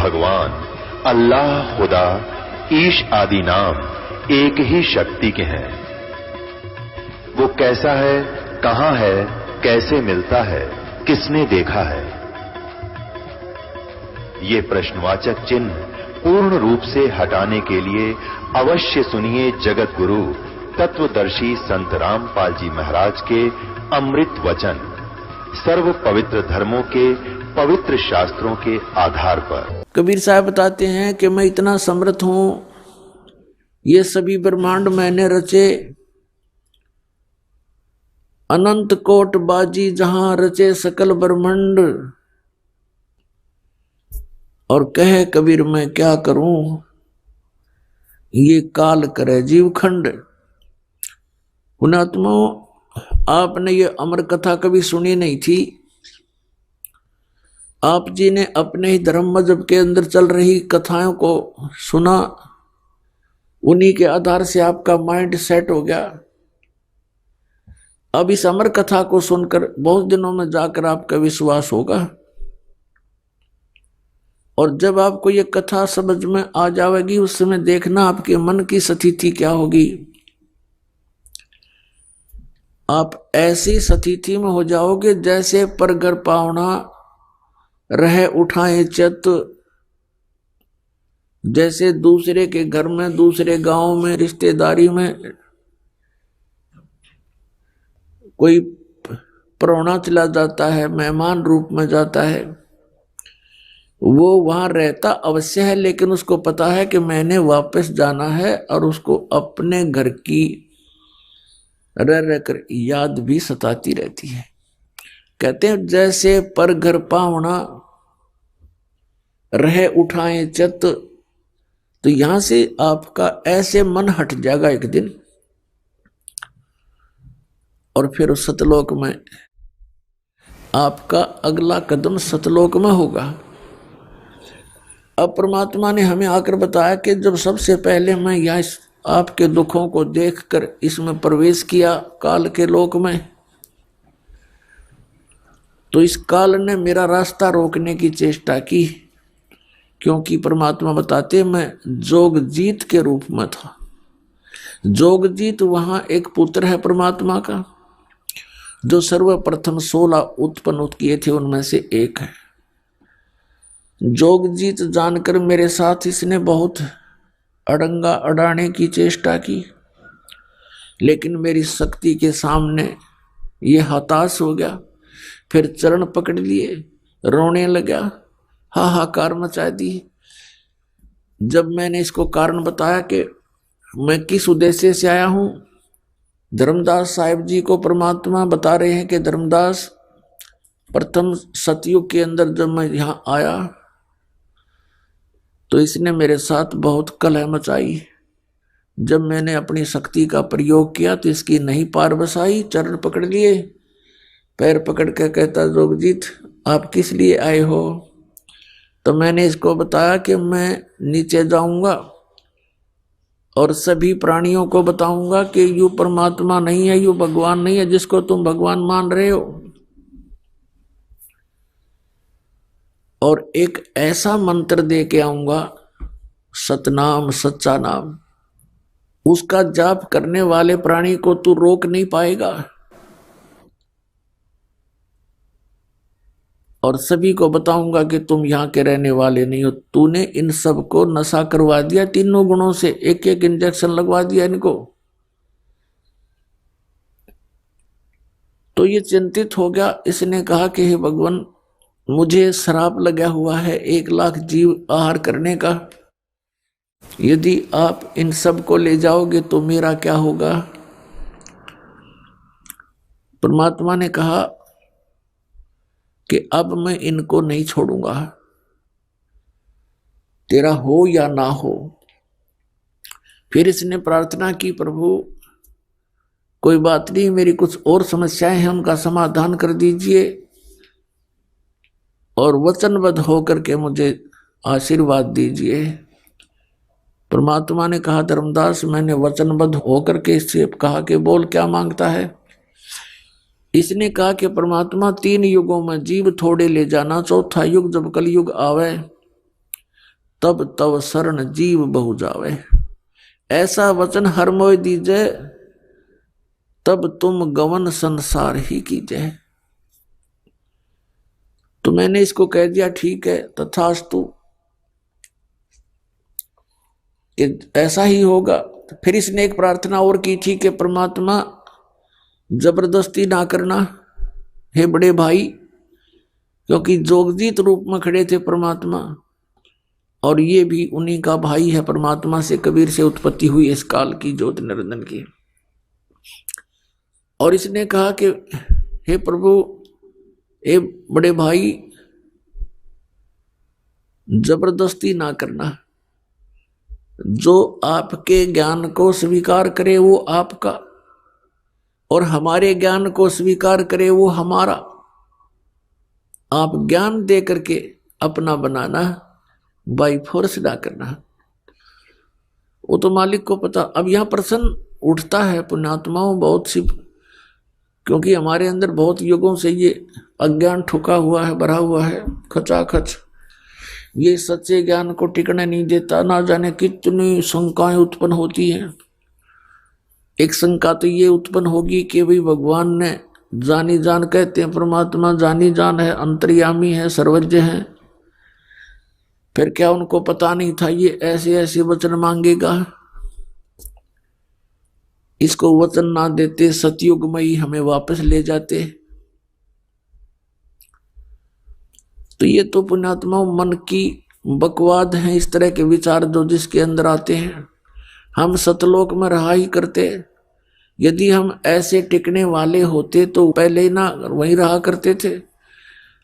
भगवान, अल्लाह, खुदा, ईश आदि नाम एक ही शक्ति के हैं। वो कैसा है, कहां है, कैसे मिलता है, किसने देखा है? ये प्रश्नवाचक चिन्ह पूर्ण रूप से हटाने के लिए अवश्य सुनिए जगत गुरु तत्वदर्शी संत रामपाल जी महाराज के अमृत वचन, सर्व पवित्र धर्मों के पवित्र शास्त्रों के आधार पर। कबीर साहब बताते हैं कि मैं इतना समर्थ हूं, ये सभी ब्रह्मांड मैंने रचे, अनंत कोट बाजी जहां रचे सकल ब्रह्मांड, और कहे कबीर मैं क्या करूं, ये काल करे जीवखंड। पुणात्माओं, आपने ये अमर कथा कभी सुनी नहीं थी। आप जी ने अपने ही धर्म मजहब के अंदर चल रही कथाओं को सुना, उन्हीं के आधार से आपका माइंड सेट हो गया। अब इस अमर कथा को सुनकर बहुत दिनों में जाकर आपका विश्वास होगा, और जब आपको ये कथा समझ में आ जाएगी उस समय देखना आपके मन की स्थिति क्या होगी। आप ऐसी स्थिति में हो जाओगे जैसे परगर पावना रहे उठाए चित, जैसे दूसरे के घर में, दूसरे गांव में, रिश्तेदारी में कोई परौना चला जाता है, मेहमान रूप में जाता है, वो वहां रहता अवश्य है, लेकिन उसको पता है कि मैंने वापस जाना है, और उसको अपने घर की रह रहकर याद भी सताती रहती है। कहते हैं जैसे पर घर पावना रहे उठाए चित, तो यहां से आपका ऐसे मन हट जाएगा एक दिन, और फिर उस सतलोक में आपका अगला कदम सतलोक में होगा। अब परमात्मा ने हमें आकर बताया कि जब सबसे पहले मैं यहाँ आपके दुखों को देखकर इसमें प्रवेश किया काल के लोक में, तो इस काल ने मेरा रास्ता रोकने की चेष्टा की, क्योंकि परमात्मा बताते मैं जोगजीत के रूप में था। जोगजीत वहां एक पुत्र है परमात्मा का, जो सर्वप्रथम 16 उत्पन्न किए थे उनमें से एक है। जोगजीत जानकर मेरे साथ इसने बहुत अड़ंगा अड़ाने की चेष्टा की, लेकिन मेरी शक्ति के सामने ये हताश हो गया। फिर चरण पकड़ लिए, रोने लगा, हाहाकार मचा दी। जब मैंने इसको कारण बताया कि मैं किस उद्देश्य से आया हूं, धर्मदास साहिब जी को परमात्मा बता रहे हैं कि धर्मदास, प्रथम सतयुग के अंदर जब मैं यहां आया तो इसने मेरे साथ बहुत कलह मचाई। जब मैंने अपनी शक्ति का प्रयोग किया तो इसकी नहीं पार बसाई। चरण पकड़ लिए, पैर पकड़ के कहता जोगजीत आप किस लिए आए हो? तो मैंने इसको बताया कि मैं नीचे जाऊंगा और सभी प्राणियों को बताऊंगा कि यू परमात्मा नहीं है, यू भगवान नहीं है जिसको तुम भगवान मान रहे हो, और एक ऐसा मंत्र दे के आऊंगा, सतनाम, सच्चा नाम, उसका जाप करने वाले प्राणी को तू रोक नहीं पाएगा। और सभी को बताऊंगा कि तुम यहां के रहने वाले नहीं हो, तूने इन सब को नशा करवा दिया, तीनों गुणों से एक एक इंजेक्शन लगवा दिया इनको। तो ये चिंतित हो गया। इसने कहा कि हे भगवान, मुझे श्राप लगा हुआ है 1 लाख जीव आहार करने का, यदि आप इन सब को ले जाओगे तो मेरा क्या होगा? परमात्मा ने कहा कि अब मैं इनको नहीं छोड़ूंगा, तेरा हो या ना हो। फिर इसने प्रार्थना की, प्रभु कोई बात नहीं, मेरी कुछ और समस्याएं हैं, उनका समाधान कर दीजिए और वचनबद्ध होकर के मुझे आशीर्वाद दीजिए। परमात्मा ने कहा, धर्मदास मैंने वचनबद्ध होकर के इससे कहा कि बोल क्या मांगता है। इसने कहा कि परमात्मा 3 युगों में जीव थोड़े ले जाना, चौथा युग जब कलयुग आवे तब तव शरण जीव बहु जावे। ऐसा वचन हर मोय दीजे, तब तुम गवन संसार ही कीजिए। तो मैंने इसको कह दिया ठीक है तथास्तु कि ऐसा ही होगा। तो फिर इसने एक प्रार्थना और की थी कि परमात्मा जबरदस्ती ना करना हे बड़े भाई, क्योंकि जोगजीत रूप में खड़े थे परमात्मा, और ये भी उन्हीं का भाई है। परमात्मा से कबीर से उत्पत्ति हुई इस काल की ज्योति निरंजन की। और इसने कहा कि हे प्रभु, हे बड़े भाई, जबरदस्ती ना करना। जो आपके ज्ञान को स्वीकार करे वो आपका, और हमारे ज्ञान को स्वीकार करे वो हमारा। आप ज्ञान दे करके अपना बनाना, बाई फोर्स ना करना। वो तो मालिक को पता। अब यहां प्रश्न उठता है पुण्यात्माओं बहुत सी, क्योंकि हमारे अंदर बहुत युगों से ये अज्ञान ठुका हुआ है, भरा हुआ है खचाखच। ये सच्चे ज्ञान को टिकने नहीं देता। ना जाने कितनी शंकाएं उत्पन्न होती हैं। एक शंका तो ये उत्पन्न होगी कि भाई भगवान ने जानी जान, कहते हैं परमात्मा जानी जान है, अंतर्यामी है, सर्वज्ञ है, फिर क्या उनको पता नहीं था ये ऐसे ऐसे वचन मांगेगा? इसको वचन ना देते सतयुग में ही हमें वापस ले जाते। तो ये तो पुण्यात्मा मन की बकवाद है, इस तरह के विचार जो जिसके अंदर आते हैं। हम सतलोक में रहा ही करते। यदि हम ऐसे टिकने वाले होते तो पहले ही ना वहीं रहा करते थे।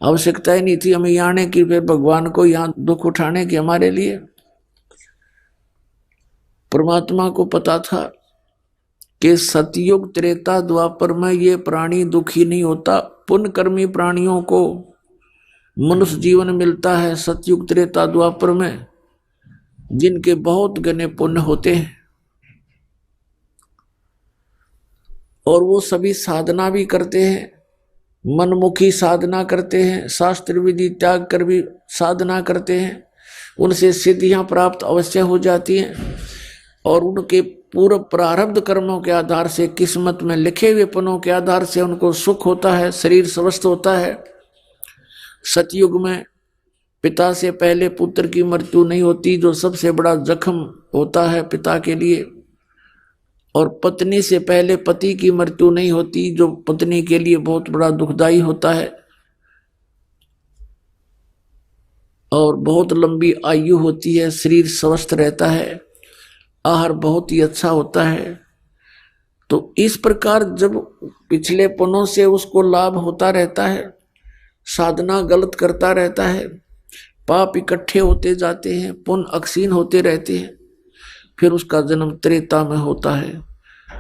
आवश्यकता ही नहीं थी हमें यहाँ आने की, फिर भगवान को यहाँ दुख उठाने की हमारे लिए। परमात्मा को पता था कि सतयुग त्रेता द्वापर में ये प्राणी दुखी नहीं होता। पुण्यकर्मी प्राणियों को मनुष्य जीवन मिलता है सतयुग त्रेता द्वापर में, जिनके बहुत घने पुण्य होते हैं, और वो सभी साधना भी करते हैं, मनमुखी साधना करते हैं, शास्त्र विधि त्याग कर भी साधना करते हैं। उनसे सिद्धियां प्राप्त अवश्य हो जाती हैं, और उनके पूर्व प्रारब्ध कर्मों के आधार से, किस्मत में लिखे हुए पुण्यों के आधार से उनको सुख होता है, शरीर स्वस्थ होता है। सतयुग में पिता से पहले पुत्र की मृत्यु नहीं होती, जो सबसे बड़ा जख्म होता है पिता के लिए। और पत्नी से पहले पति की मृत्यु नहीं होती, जो पत्नी के लिए बहुत बड़ा दुखदाई होता है। और बहुत लंबी आयु होती है, शरीर स्वस्थ रहता है, आहार बहुत ही अच्छा होता है। तो इस प्रकार जब पिछले पुण्यों से उसको लाभ होता रहता है, साधना गलत करता रहता है, पाप इकट्ठे होते जाते हैं, पुण्य अक्षीण होते रहते हैं, फिर उसका जन्म त्रेता में होता है।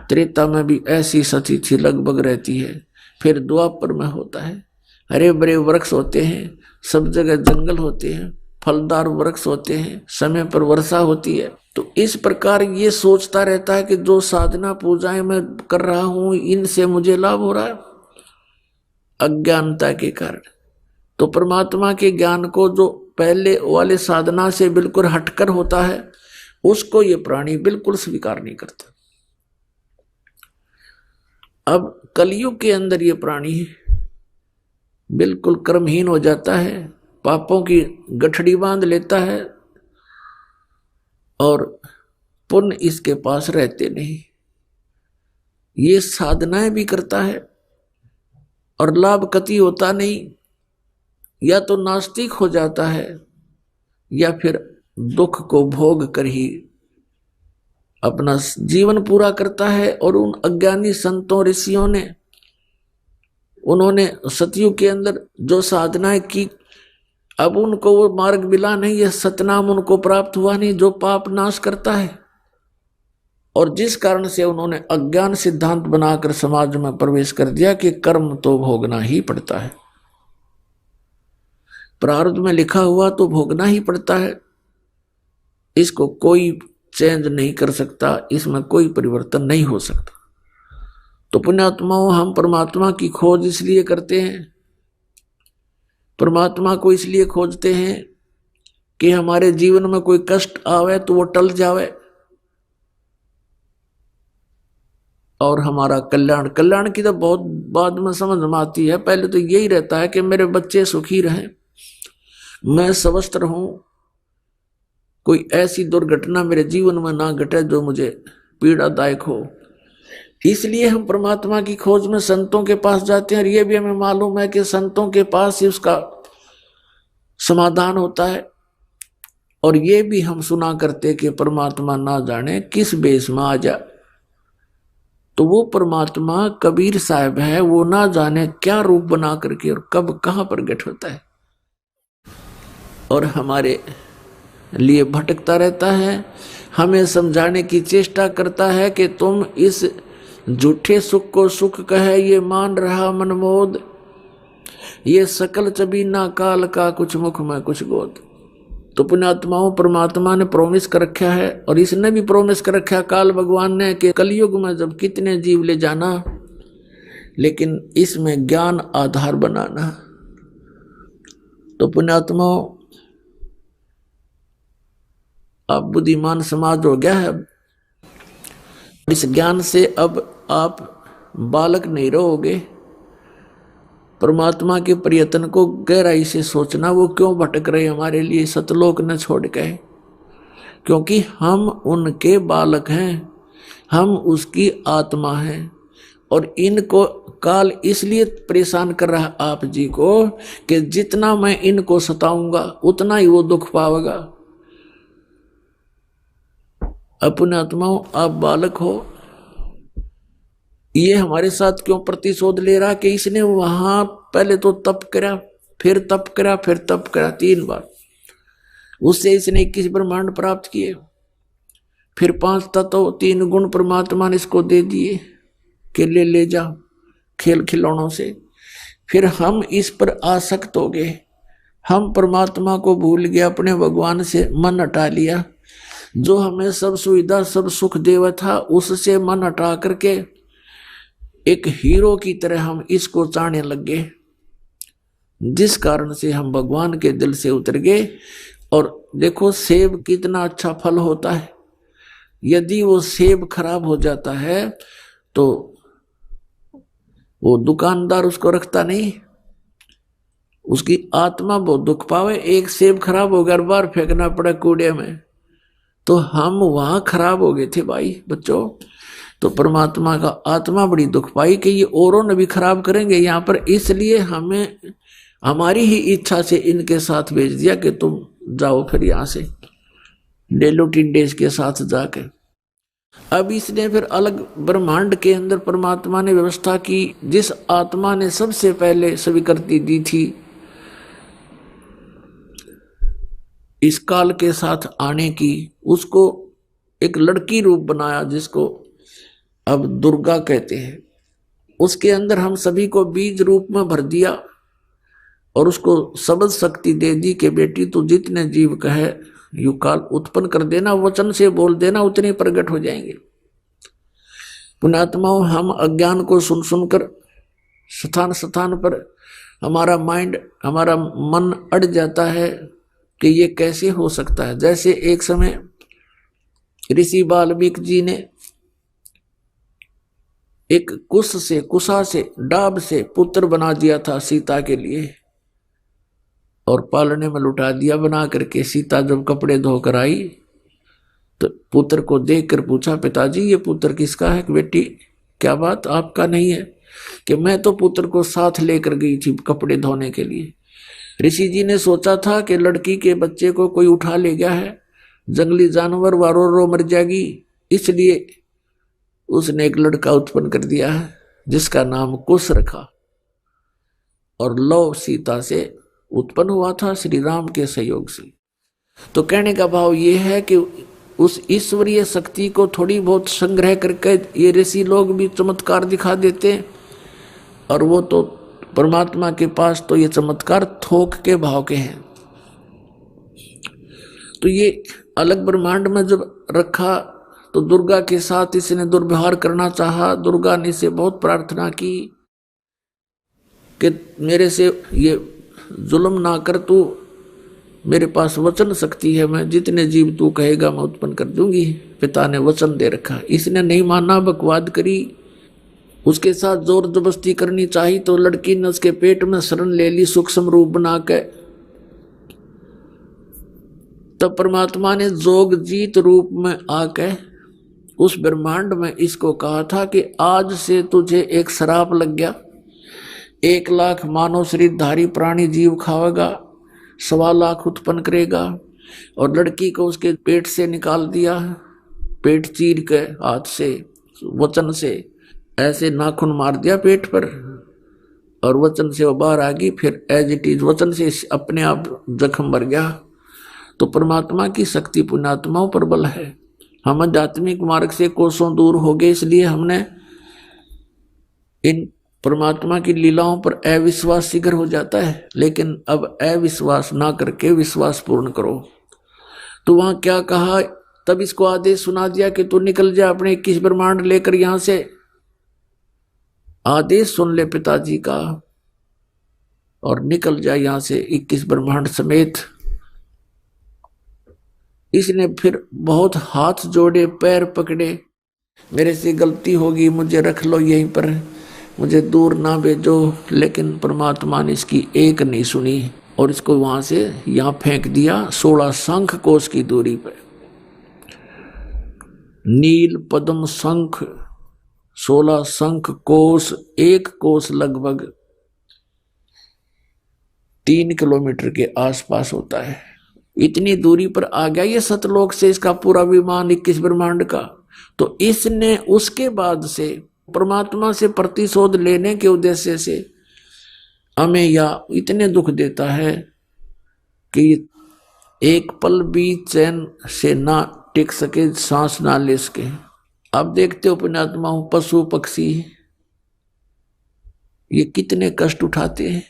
त्रेता में भी ऐसी सतिथि लगभग रहती है। फिर द्वापर में होता है, हरे भरे वृक्ष होते हैं, सब जगह जंगल होते हैं, फलदार वृक्ष होते हैं, समय पर वर्षा होती है। तो इस प्रकार ये सोचता रहता है कि जो साधना पूजाएं मैं कर रहा हूं, इनसे मुझे लाभ हो रहा है, अज्ञानता के कारण। तो परमात्मा के ज्ञान को जो पहले वाले साधना से बिल्कुल हटकर होता है, उसको ये प्राणी बिल्कुल स्वीकार नहीं करता। अब कलयुग के अंदर ये प्राणी बिल्कुल कर्महीन हो जाता है, पापों की गठड़ी बांध लेता है, और पुण्य इसके पास रहते नहीं। ये साधनाएं भी करता है और लाभ कति होता नहीं, या तो नास्तिक हो जाता है, या फिर दुख को भोग कर ही अपना जीवन पूरा करता है। और उन अज्ञानी संतों ऋषियों ने, उन्होंने सतयुग के अंदर जो साधनाएं की, अब उनको वो मार्ग मिला नहीं, यह सतनाम उनको प्राप्त हुआ नहीं, जो पाप नाश करता है। और जिस कारण से उन्होंने अज्ञान सिद्धांत बनाकर समाज में प्रवेश कर दिया कि कर्म तो भोगना ही पड़ता है, प्रारब्ध में लिखा हुआ तो भोगना ही पड़ता है, इसको कोई चेंज नहीं कर सकता, इसमें कोई परिवर्तन नहीं हो सकता। तो पुण्यात्माओं, हम परमात्मा की खोज इसलिए करते हैं, परमात्मा को इसलिए खोजते हैं कि हमारे जीवन में कोई कष्ट आवे तो वो टल जावे और हमारा कल्याण। कल्याण की तो बहुत बाद में समझ में आती है, पहले तो यही रहता है कि मेरे बच्चे सुखी रहें, मैं स्वस्थ रहूं, कोई ऐसी दुर्घटना मेरे जीवन में ना घटे जो मुझे पीड़ादायक हो। इसलिए हम परमात्मा की खोज में संतों के पास जाते हैं और ये भी हमें मालूम है कि संतों के पास ही उसका समाधान होता है। और ये भी हम सुना करते कि परमात्मा ना जाने किस बेस में आ जा, तो वो परमात्मा कबीर साहब है, वो ना जाने क्या रूप बना करके और कब कहां प्रकट होता है और हमारे लिए भटकता रहता है, हमें समझाने की चेष्टा करता है कि तुम इस झूठे सुख को सुख कहे ये मान रहा मनमोद, ये सकल चबीना काल का कुछ मुख में कुछ गोद। तो पुण्यात्माओं परमात्मा ने प्रोमिस कर रखा है और इसने भी प्रोमिस कर रखा काल भगवान ने कि कलयुग में जब कितने जीव ले जाना, लेकिन इसमें ज्ञान आधार बनाना। तो पुण्यात्माओं अब बुद्धिमान समाज हो गया है, इस ज्ञान से अब आप बालक नहीं रहोगे। परमात्मा के प्रयत्न को गहराई से सोचना, वो क्यों भटक रहे हमारे लिए सतलोक न छोड़ के, क्योंकि हम उनके बालक हैं, हम उसकी आत्मा हैं। और इनको काल इसलिए परेशान कर रहा आप जी को कि जितना मैं इनको सताऊंगा उतना ही वो दुख पावेगा। अपने आत्माओं आप बालक हो, ये हमारे साथ क्यों प्रतिशोध ले रहा कि इसने वहां पहले तो तप करा, फिर तप करा, फिर तप करा, 3 बार। उससे इसने 21 ब्रह्मांड प्राप्त किए, फिर 5 तत्व 3 गुण परमात्मा ने इसको दे दिए कि ले जा खेल खिलौनों से। फिर हम इस पर आसक्त हो गए, हम परमात्मा को भूल गए, अपने भगवान से मन हटा लिया। जो हमें सब सुविधा सब सुख देवा था उससे मन हटा करके एक हीरो की तरह हम इसको चाहने लग गए, जिस कारण से हम भगवान के दिल से उतर गए। और देखो सेब कितना अच्छा फल होता है, यदि वो सेब खराब हो जाता है तो वो दुकानदार उसको रखता नहीं, उसकी आत्मा बहुत दुख पावे। एक सेब खराब हो गया, बाहर फेंकना पड़ा कूड़े में, तो हम वहां खराब हो गए थे भाई बच्चों। तो परमात्मा का आत्मा बड़ी दुख पाई कि ये औरों ने भी खराब करेंगे यहाँ पर, इसलिए हमें हमारी ही इच्छा से इनके साथ भेज दिया कि तुम जाओ फिर यहाँ से डेलो टिंडेज के साथ जाके। अब इसने फिर अलग ब्रह्मांड के अंदर परमात्मा ने व्यवस्था की, जिस आत्मा ने सबसे पहले स्वीकृति दी थी इस काल के साथ आने की, उसको एक लड़की रूप बनाया जिसको अब दुर्गा कहते हैं। उसके अंदर हम सभी को बीज रूप में भर दिया और उसको शब्द शक्ति दे दी कि बेटी तू जितने जीव कहे यू काल उत्पन्न कर देना, वचन से बोल देना, उतने प्रकट हो जाएंगे। पुण्यात्माओं हम अज्ञान को सुन सुनकर स्थान स्थान पर हमारा माइंड हमारा मन अड़ जाता है कि ये कैसे हो सकता है। जैसे एक समय ऋषि वाल्मीकि जी ने एक कुशा से डाब से पुत्र बना दिया था सीता के लिए और पालने में लुटा दिया बना करके। सीता जब कपड़े धोकर आई तो पुत्र को देखकर पूछा, पिताजी ये पुत्र किसका है? बेटी क्या बात आपका नहीं है? कि मैं तो पुत्र को साथ लेकर गई थी कपड़े धोने के लिए। ऋषि जी ने सोचा था कि लड़की के बच्चे को कोई उठा ले गया है, जंगली जानवर वारो रो मर जाएगी, इसलिए उसने एक लड़का उत्पन्न कर दिया है जिसका नाम कुश रखा। और लव सीता से उत्पन्न हुआ था श्री राम के सहयोग से। तो कहने का भाव ये है कि उस ईश्वरीय शक्ति को थोड़ी बहुत संग्रह करके ये ऋषि लोग भी चमत्कार दिखा देते हैं, और वो तो परमात्मा के पास तो ये चमत्कार थोक के भाव के हैं। तो ये अलग ब्रह्मांड में जब रखा तो दुर्गा के साथ इसने दुर्व्यवहार करना चाहा। दुर्गा ने इसे बहुत प्रार्थना की कि मेरे से ये जुल्म ना कर, तू मेरे पास वचन शक्ति है, मैं जितने जीव तू कहेगा मैं उत्पन्न कर दूंगी। पिता ने वचन दे रखा, इसने नहीं माना, बकवाद करी, उसके साथ जोर जबरदस्ती करनी चाहिए तो लड़की ने उसके पेट में शरण ले ली सूक्ष्म रूप बना के। तब परमात्मा ने जोग जीत रूप में आके उस ब्रह्मांड में इसको कहा था कि आज से तुझे एक श्राप लग गया, 1,00,000 मानव शरीरधारी प्राणी जीव खावेगा, 1,25,000 उत्पन्न करेगा। और लड़की को उसके पेट से निकाल दिया, पेट चीर के हाथ से वचन से ऐसे नाखून मार दिया पेट पर, और वचन से वो बाहर आ गई। फिर एज इट इज वचन से अपने आप जख्म भर गया। तो परमात्मा की शक्ति पुण्यात्माओं पर बल है। हम आध्यात्मिक मार्ग से कोसों दूर हो गए, इसलिए हमने इन परमात्मा की लीलाओं पर अविश्वास शीघ्र हो जाता है। लेकिन अब अविश्वास ना करके विश्वास पूर्ण करो। तो वहां क्या कहा, तब इसको आदेश सुना दिया कि तू निकल जा अपने 21 ब्रह्मांड लेकर यहां से। आदेश सुन ले पिताजी का और निकल जा यहां से 21 ब्रह्मांड समेत। इसने फिर बहुत हाथ जोड़े, पैर पकड़े, मेरे से गलती होगी, मुझे रख लो यहीं पर, मुझे दूर ना भेजो। लेकिन परमात्मा ने इसकी एक नहीं सुनी और इसको वहां से यहां फेंक दिया 16 शंख कोश की दूरी पर। नील पद्म शंख 16 शंख कोश, 1 कोश लगभग 3 किलोमीटर के आसपास होता है। इतनी दूरी पर आ गया ये सतलोक से इसका पूरा विमान 21 ब्रह्मांड का। तो इसने उसके बाद से परमात्मा से प्रतिशोध लेने के उद्देश्य से हमें या इतने दुख देता है कि एक पल भी चैन से ना टिक सके, सांस ना ले सके। अब देखते हो पुण्यात्मा, पशु पक्षी ये कितने कष्ट उठाते हैं।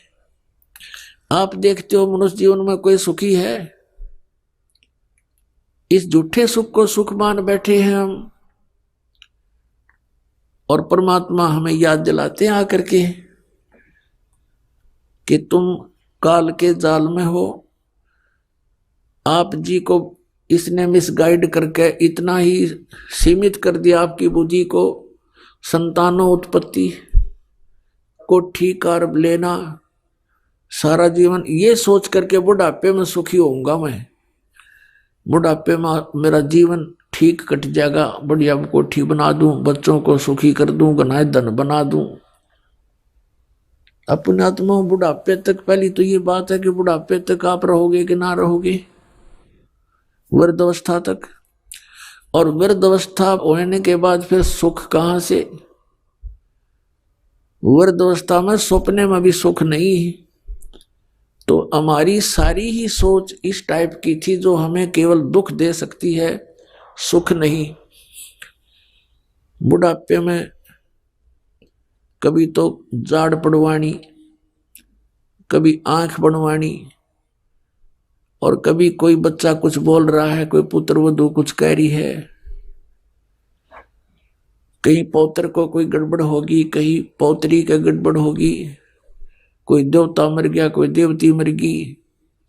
आप देखते हो मनुष्य जीवन में कोई सुखी है? इस झूठे सुख को सुख मान बैठे हैं हम, और परमात्मा हमें याद दिलाते हैं आकर के कि तुम काल के जाल में हो। आप जी को इसने मिसगाइड करके इतना ही सीमित कर दिया आपकी बुद्धि को, संतानों उत्पत्ति, कोठी कार लेना, सारा जीवन ये सोच करके बुढ़ापे में सुखी होऊंगा मैं, बुढ़ापे में मेरा जीवन ठीक कट जाएगा, बढ़िया कोठी बना दूं, बच्चों को सुखी कर दूं, घना धन बना दूं। अपने आत्मा बुढ़ापे तक, पहली तो ये बात है कि बुढ़ापे तक आप रहोगे कि ना रहोगे, वृद्धावस्था तक। और वृद्धावस्था होने के बाद फिर सुख कहां से? वृद्धावस्था में सपने में भी सुख नहीं। तो हमारी सारी ही सोच इस टाइप की थी जो हमें केवल दुख दे सकती है, सुख नहीं। बुढ़ापे में कभी तो जाड़ पड़वानी, कभी आंख बनवानी, और कभी कोई बच्चा कुछ बोल रहा है, कोई पुत्र वधू कुछ कह रही है, कहीं पौत्र को कोई गड़बड़ होगी, कहीं पौत्री का गड़बड़ होगी, कोई देवता मर गया, कोई देवती मर गई।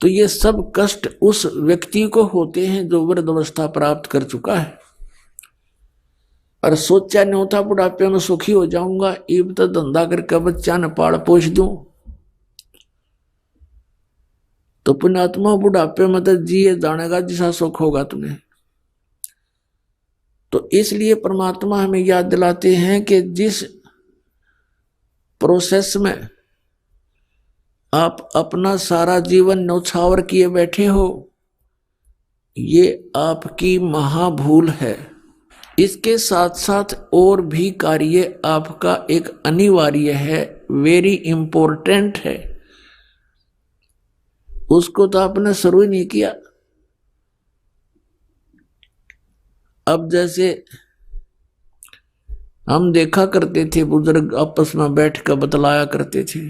तो ये सब कष्ट उस व्यक्ति को होते हैं जो वृद्धावस्था प्राप्त कर चुका है और सोचा नहीं होता बुढ़ापे में सुखी हो जाऊंगा, इब तो धंधा करके बच्चा न पाल पोष दूं। तो पुण्यात्मा बुढ़ापे में तो जिए जानेगा जिसा सुख होगा तुम्हें। तो इसलिए परमात्मा हमें याद दिलाते हैं कि जिस प्रोसेस में आप अपना सारा जीवन न्यौछावर किए बैठे हो, ये आपकी महाभूल है। इसके साथ साथ और भी कार्य आपका एक अनिवार्य है, वेरी इंपॉर्टेंट है, उसको तो आपने शुरू ही नहीं किया। अब जैसे हम देखा करते थे, बुजुर्ग आपस में बैठ कर बतलाया करते थे,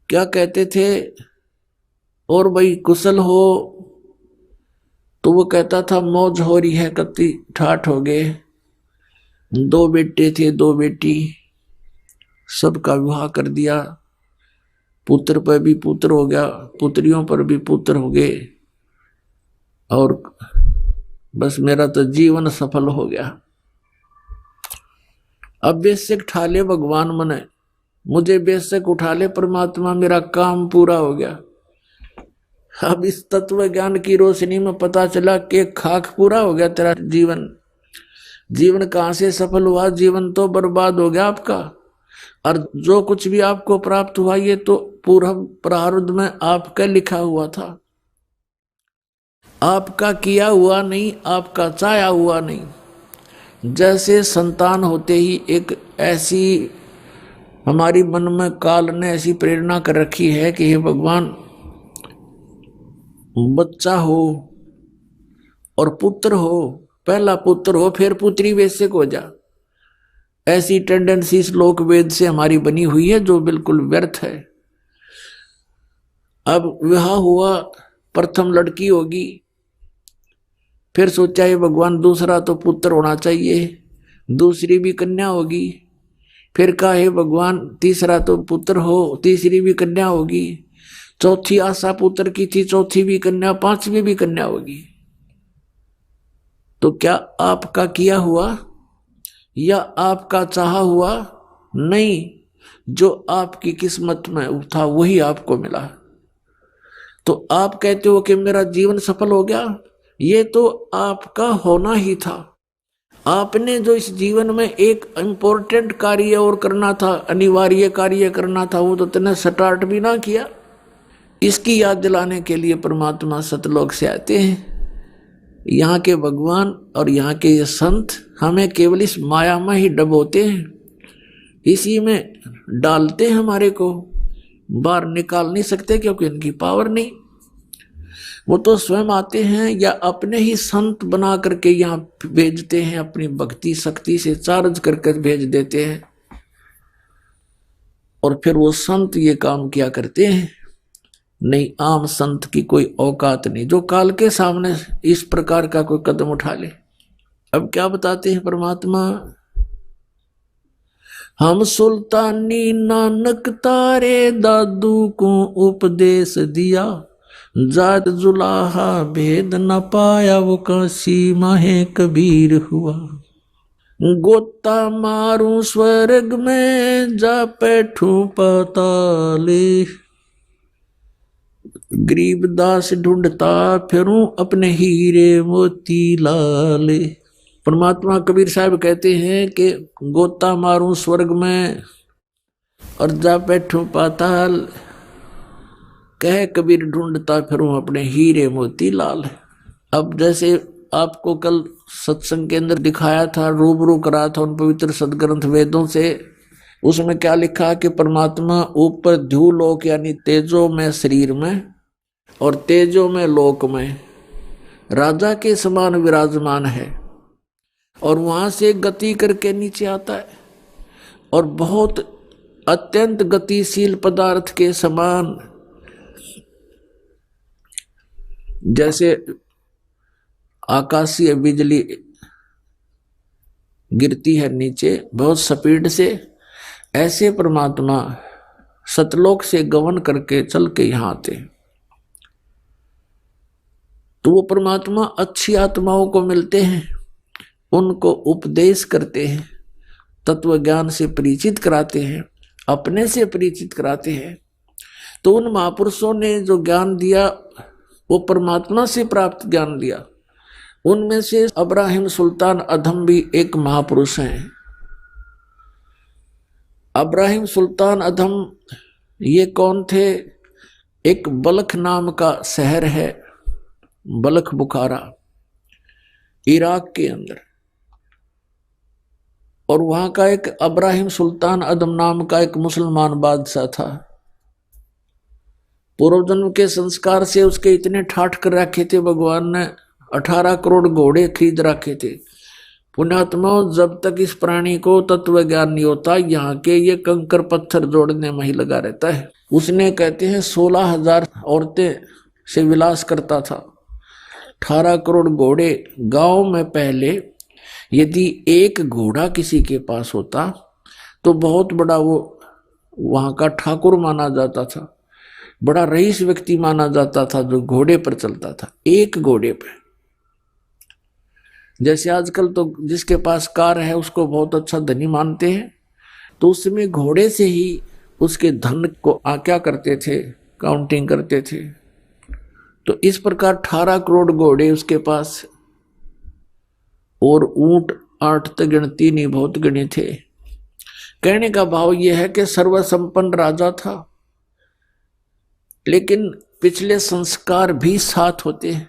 क्या कहते थे, और भाई कुशल हो? तो वो कहता था मौज हो रही है, कत्ती ठाठ हो गए, 2 बेटे थे 2 बेटी, सबका विवाह कर दिया, पुत्र पर भी पुत्र हो गया, पुत्रियों पर भी पुत्र हो गए, और बस मेरा तो जीवन सफल हो गया। अब बेशक उठा ले भगवान मने, मुझे बेशक उठा ले परमात्मा, मेरा काम पूरा हो गया। अब इस तत्व ज्ञान की रोशनी में पता चला कि खाक पूरा हो गया तेरा जीवन। जीवन कहां से सफल हुआ, जीवन तो बर्बाद हो गया आपका। और जो कुछ भी आपको प्राप्त हुआ ये तो पूर्व प्रारब्ध में आपका लिखा हुआ था, आपका किया हुआ नहीं, आपका चाहा हुआ नहीं। जैसे संतान होते ही एक ऐसी हमारी मन में काल ने ऐसी प्रेरणा कर रखी है कि हे भगवान, बच्चा हो और पुत्र हो, पहला पुत्र हो फिर पुत्री वैश्यक हो जा, ऐसी टेंडेंसी श्लोक वेद से हमारी बनी हुई है जो बिल्कुल व्यर्थ है। अब विवाह हुआ, प्रथम लड़की होगी, फिर सोचा है भगवान दूसरा तो पुत्र होना चाहिए, दूसरी भी कन्या होगी, फिर कहा है भगवान तीसरा तो पुत्र हो, तीसरी भी कन्या होगी, चौथी आशा पुत्र की थी, चौथी भी कन्या, पांचवी भी कन्या होगी। तो क्या आपका किया हुआ या आपका चाहा हुआ? नहीं, जो आपकी किस्मत में था वही आपको मिला। तो आप कहते हो कि मेरा जीवन सफल हो गया, ये तो आपका होना ही था। आपने जो इस जीवन में एक इम्पोर्टेंट कार्य और करना था, अनिवार्य कार्य करना था, वो तो तुमने स्टार्ट भी ना किया। इसकी याद दिलाने के लिए परमात्मा सतलोक से आते हैं। यहाँ के भगवान और यहाँ के ये संत हमें केवल इस माया में ही डबोते हैं, इसी में डालते हैं, हमारे को बाहर निकाल नहीं सकते क्योंकि इनकी पावर नहीं। वो तो स्वयं आते हैं या अपने ही संत बना करके यहाँ भेजते हैं, अपनी भक्ति शक्ति से चार्ज करके भेज देते हैं, और फिर वो संत ये काम किया करते हैं। नहीं, आम संत की कोई औकात नहीं जो काल के सामने इस प्रकार का कोई कदम उठा ले। अब क्या बताते हैं परमात्मा, हम सुल्तानी नानक तारे दादू को उपदेश दिया, जात जुलाहा भेद न पाया वो काशी माहे कबीर हुआ। गोता मारू स्वर्ग में जा बैठू पाताले, गरीबदास ढूंढता फिरूं अपने हीरे मोती लाले। परमात्मा कबीर साहब कहते हैं कि गोता मारूं स्वर्ग में और जा बैठूं पाताल, कह कबीर ढूंढता फिरूं अपने हीरे मोती लाल। अब जैसे आपको कल सत्संग के अंदर दिखाया था, रूबरू करा था उन पवित्र सदग्रंथ वेदों से, उसमें क्या लिखा कि परमात्मा ऊपर ध्युलोक यानी तेजो में शरीर में और तेजो में लोक में राजा के समान विराजमान है, और वहां से गति करके नीचे आता है और बहुत अत्यंत गतिशील पदार्थ के समान, जैसे आकाशीय बिजली गिरती है नीचे बहुत स्पीड से, ऐसे परमात्मा सतलोक से गमन करके चल के यहां आते। तो वो परमात्मा अच्छी आत्माओं को मिलते हैं, उनको उपदेश करते हैं, तत्व ज्ञान से परिचित कराते हैं, अपने से परिचित कराते हैं। तो उन महापुरुषों ने जो ज्ञान दिया वो परमात्मा से प्राप्त ज्ञान दिया। उनमें से अब्राहिम सुल्तान अधम भी एक महापुरुष हैं। अब्राहिम सुल्तान अधम ये कौन थे? एक बल्ख नाम का शहर है, बल्ख बुखारा, इराक के अंदर, और वहां का एक अब्राहिम सुल्तान अदम नाम का एक मुसलमान बादशाह था। पूर्व जन्म के संस्कार से उसके इतने ठाठ कर रखे थे, भगवान ने 18 करोड़ घोड़े खरीद रखे थे। पुण्यात्मा, जब तक इस प्राणी को तत्व ज्ञान नहीं होता, यहाँ के ये कंकर पत्थर जोड़ने में ही लगा रहता है। उसने कहते हैं 16,000 औरतें से विलास करता था, 18 करोड़ घोड़े। गांव में पहले यदि एक घोड़ा किसी के पास होता तो बहुत बड़ा वो वहां का ठाकुर माना जाता था, बड़ा रईस व्यक्ति माना जाता था, जो घोड़े पर चलता था, एक घोड़े पे। जैसे आजकल तो जिसके पास कार है उसको बहुत अच्छा धनी मानते हैं, तो उस समय घोड़े से ही उसके धन को क्या करते थे, काउंटिंग करते थे। तो इस प्रकार 18 करोड़ घोड़े उसके पास, और ऊंट 8 तक गिनती नहीं, बहुत गिने थे। कहने का भाव यह है कि सर्वसंपन्न राजा था, लेकिन पिछले संस्कार भी साथ होते हैं।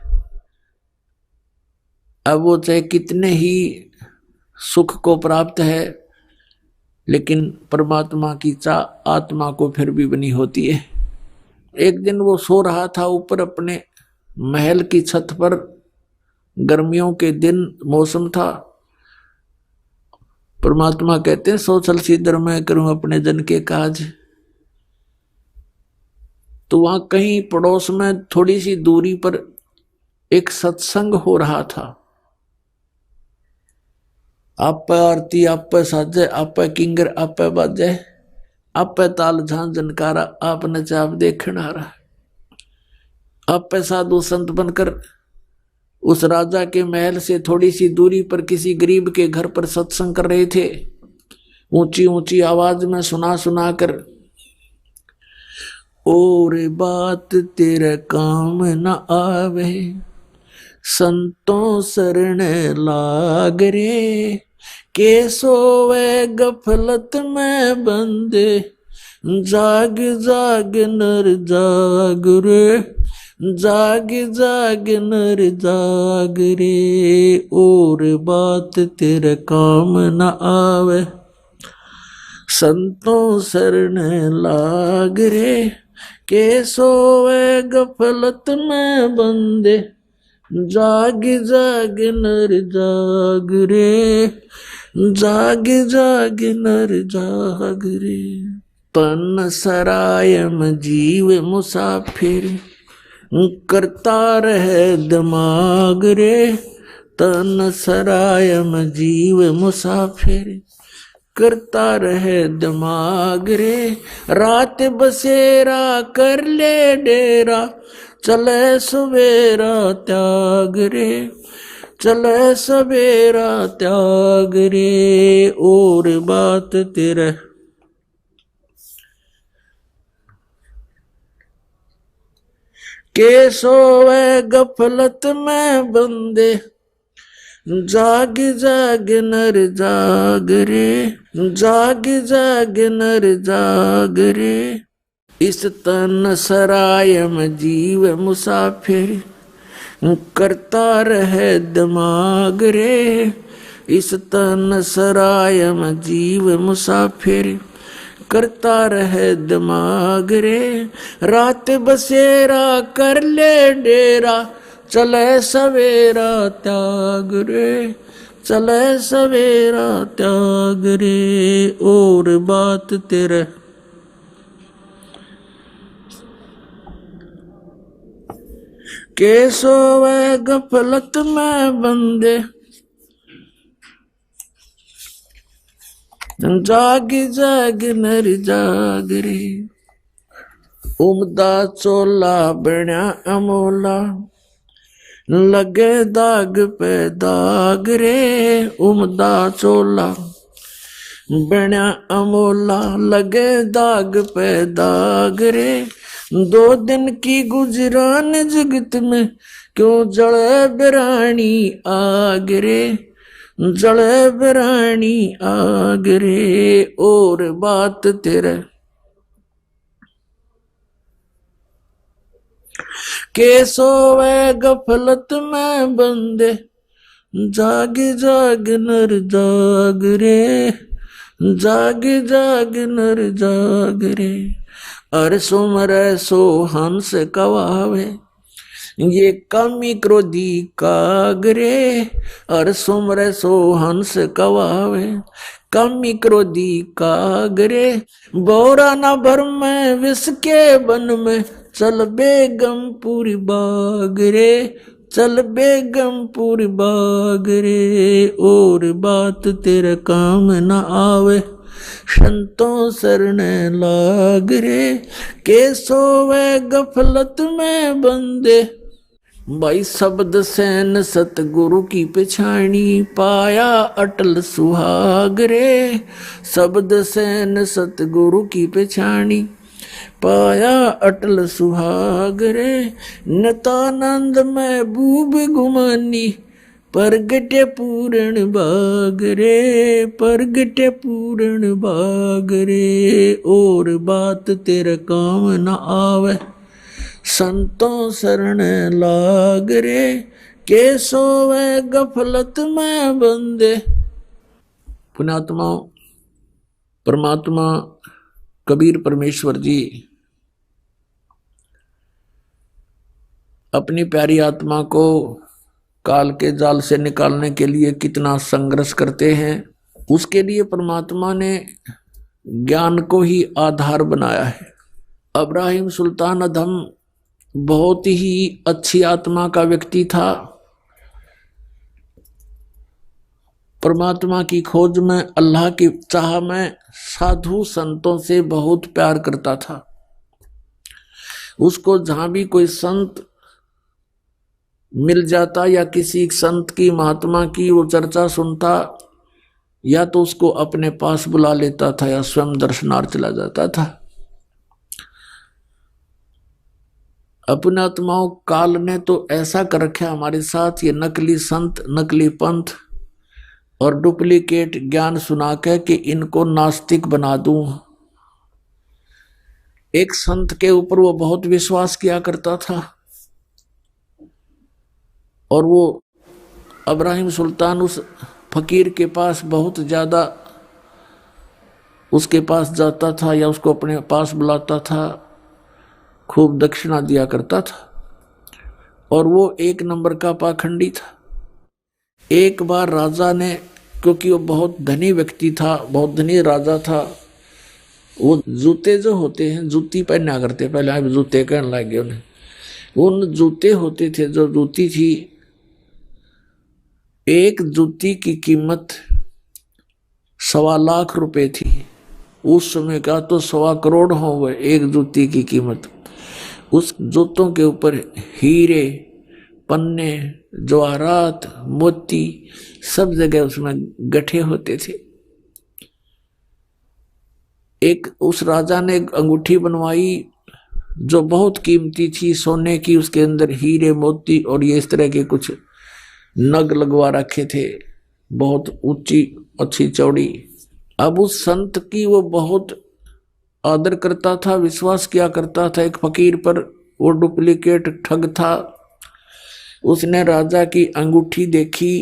अब वो चाहे कितने ही सुख को प्राप्त है, लेकिन परमात्मा की चाह आत्मा को फिर भी बनी होती है। एक दिन वो सो रहा था ऊपर अपने महल की छत पर, गर्मियों के दिन मौसम था। परमात्मा कहते हैं, सो चल सीधर मैं करूं अपने जन के काज। तो वहां कहीं पड़ोस में थोड़ी सी दूरी पर एक सत्संग हो रहा था। आप आरती, आप साजे, आप किंगर, आप बाजे, आप ताल झां जनकारा, आप नचाप देखण आ रहा। आप साधु संत बनकर उस राजा के महल से थोड़ी सी दूरी पर किसी गरीब के घर पर सत्संग कर रहे थे, ऊंची ऊंची आवाज में सुना सुना कर। और बात तेरे काम न आवे, संतों शरण लाग रे, के सोवे गफलत में बंदे, जाग जाग नर जाग रे, जाग जाग नर जाग रे। और बात तेरे काम न आवे, संतों शरण लाग रे, के सोवे गफलत में बंदे, जाग जाग नर जाग रे, जाग जाग नर जाग रे। तन सरायम जीव मुसाफिर, करता रहे दिमाग रे, तन सरायम जीव मुसाफिर, करता रहे दिमाग रे। रात बसेरा कर ले डेरा, चले सवेरा त्याग रे, चले सवेरा त्याग रे। और बात तेरे के सोवे गफलत में बंदे, जाग जाग नर जाग रे, जाग जाग नर जाग रे। इस तन सरायम जीव मुसाफिर, करता रहे दिमाग रे। इस तन सरायम जीव मुसाफिर, करता रहे दिमाग रे। रात बसेरा कर ले डेरा, चले सवेरा त्याग रे, चले सवेरा त्याग रे। और बात तेरे के सोवे गफलत में बंदे, जाग जाग नर जाग रे। उमदा चोला बण्या अमोला, लगे दाग पे दाग रे। उमदा चोला बण्या अमोला, लगे दाग पे दाग रे। 2 दिन की गुजरान जगत में, क्यों जले बिरानी आग रे, जले बिरानी आग रे। और बात तेरे के सोवे गफलत में बंदे, जाग जाग नर जाग रे, जाग जाग नर जाग रे। अर सुमरे सो हंस कवावे, ये कामी क्रोधी कागरे। अर सुमरे सो हंस कवावे, कामी क्रोधी कागरे। बोरा न भर में विष के बन में, चल बेगमपुर बाग रे, चल बेगमपुर बाग रे। और बात तेरे काम न आवे, संतों शरण लाग रे, के सोवे गफलत में बंदे। भाई शब्द सैन सतगुरु की पिछाणी, पाया अटल सुहाग रे। शब्द सैन सतगुरु की पिछाणी, पाया अटल सुहाग रे। नतानंद महबूब गुमानी, परगटे पूर्ण बाग रे, परगटे पूर्ण बाग रे। और बात तेरे काम न आवे, संतों शरण लाग रे, के सोवे गफलत में बंदे। पुण्यात्मा परमात्मा कबीर परमेश्वर जी अपनी प्यारी आत्मा को काल के जाल से निकालने के लिए कितना संघर्ष करते हैं। उसके लिए परमात्मा ने ज्ञान को ही आधार बनाया है। इब्राहिम सुल्तान अधम बहुत ही अच्छी आत्मा का व्यक्ति था। परमात्मा की खोज में, अल्लाह की चाह में साधु संतों से बहुत प्यार करता था। उसको जहां भी कोई संत मिल जाता या किसी संत की महात्मा की वो चर्चा सुनता, या तो उसको अपने पास बुला लेता था या स्वयं दर्शनार्थ चला जाता था। अपने आत्माओं काल ने तो ऐसा कर रखा हमारे साथ, ये नकली संत, नकली पंथ और डुप्लीकेट ज्ञान सुना के कि इनको नास्तिक बना दूं। एक संत के ऊपर वो बहुत विश्वास किया करता था और वो इब्राहिम सुल्तान उस फकीर के पास बहुत ज्यादा उसके पास जाता था या उसको अपने पास बुलाता था, खूब दक्षिणा दिया करता था और वो एक नंबर का पाखंडी था। एक बार राजा ने, क्योंकि वो बहुत धनी व्यक्ति था, बहुत धनी राजा था, वो जूते जो होते हैं, जूती पहना करते, पहले आप जूते कहने लगे उन्हें, उन जूते होते थे, जो जूती थी, एक जूती की कीमत 1.25 लाख रुपए थी। उस समय का तो 1.25 करोड़ हो गए एक जूती की कीमत। उस जूतों के ऊपर हीरे, पन्ने, जवाहरात, मोती सब जगह उसमें गठे होते थे। एक उस राजा ने एक अंगूठी बनवाई जो बहुत कीमती थी, सोने की, उसके अंदर हीरे, मोती और ये इस तरह के कुछ नग लगवा रखे थे, बहुत ऊंची, अच्छी, चौड़ी। अब उस संत की वो बहुत आदर करता था, विश्वास किया करता था एक फकीर पर। वो डुप्लीकेट ठग था। उसने राजा की अंगूठी देखी,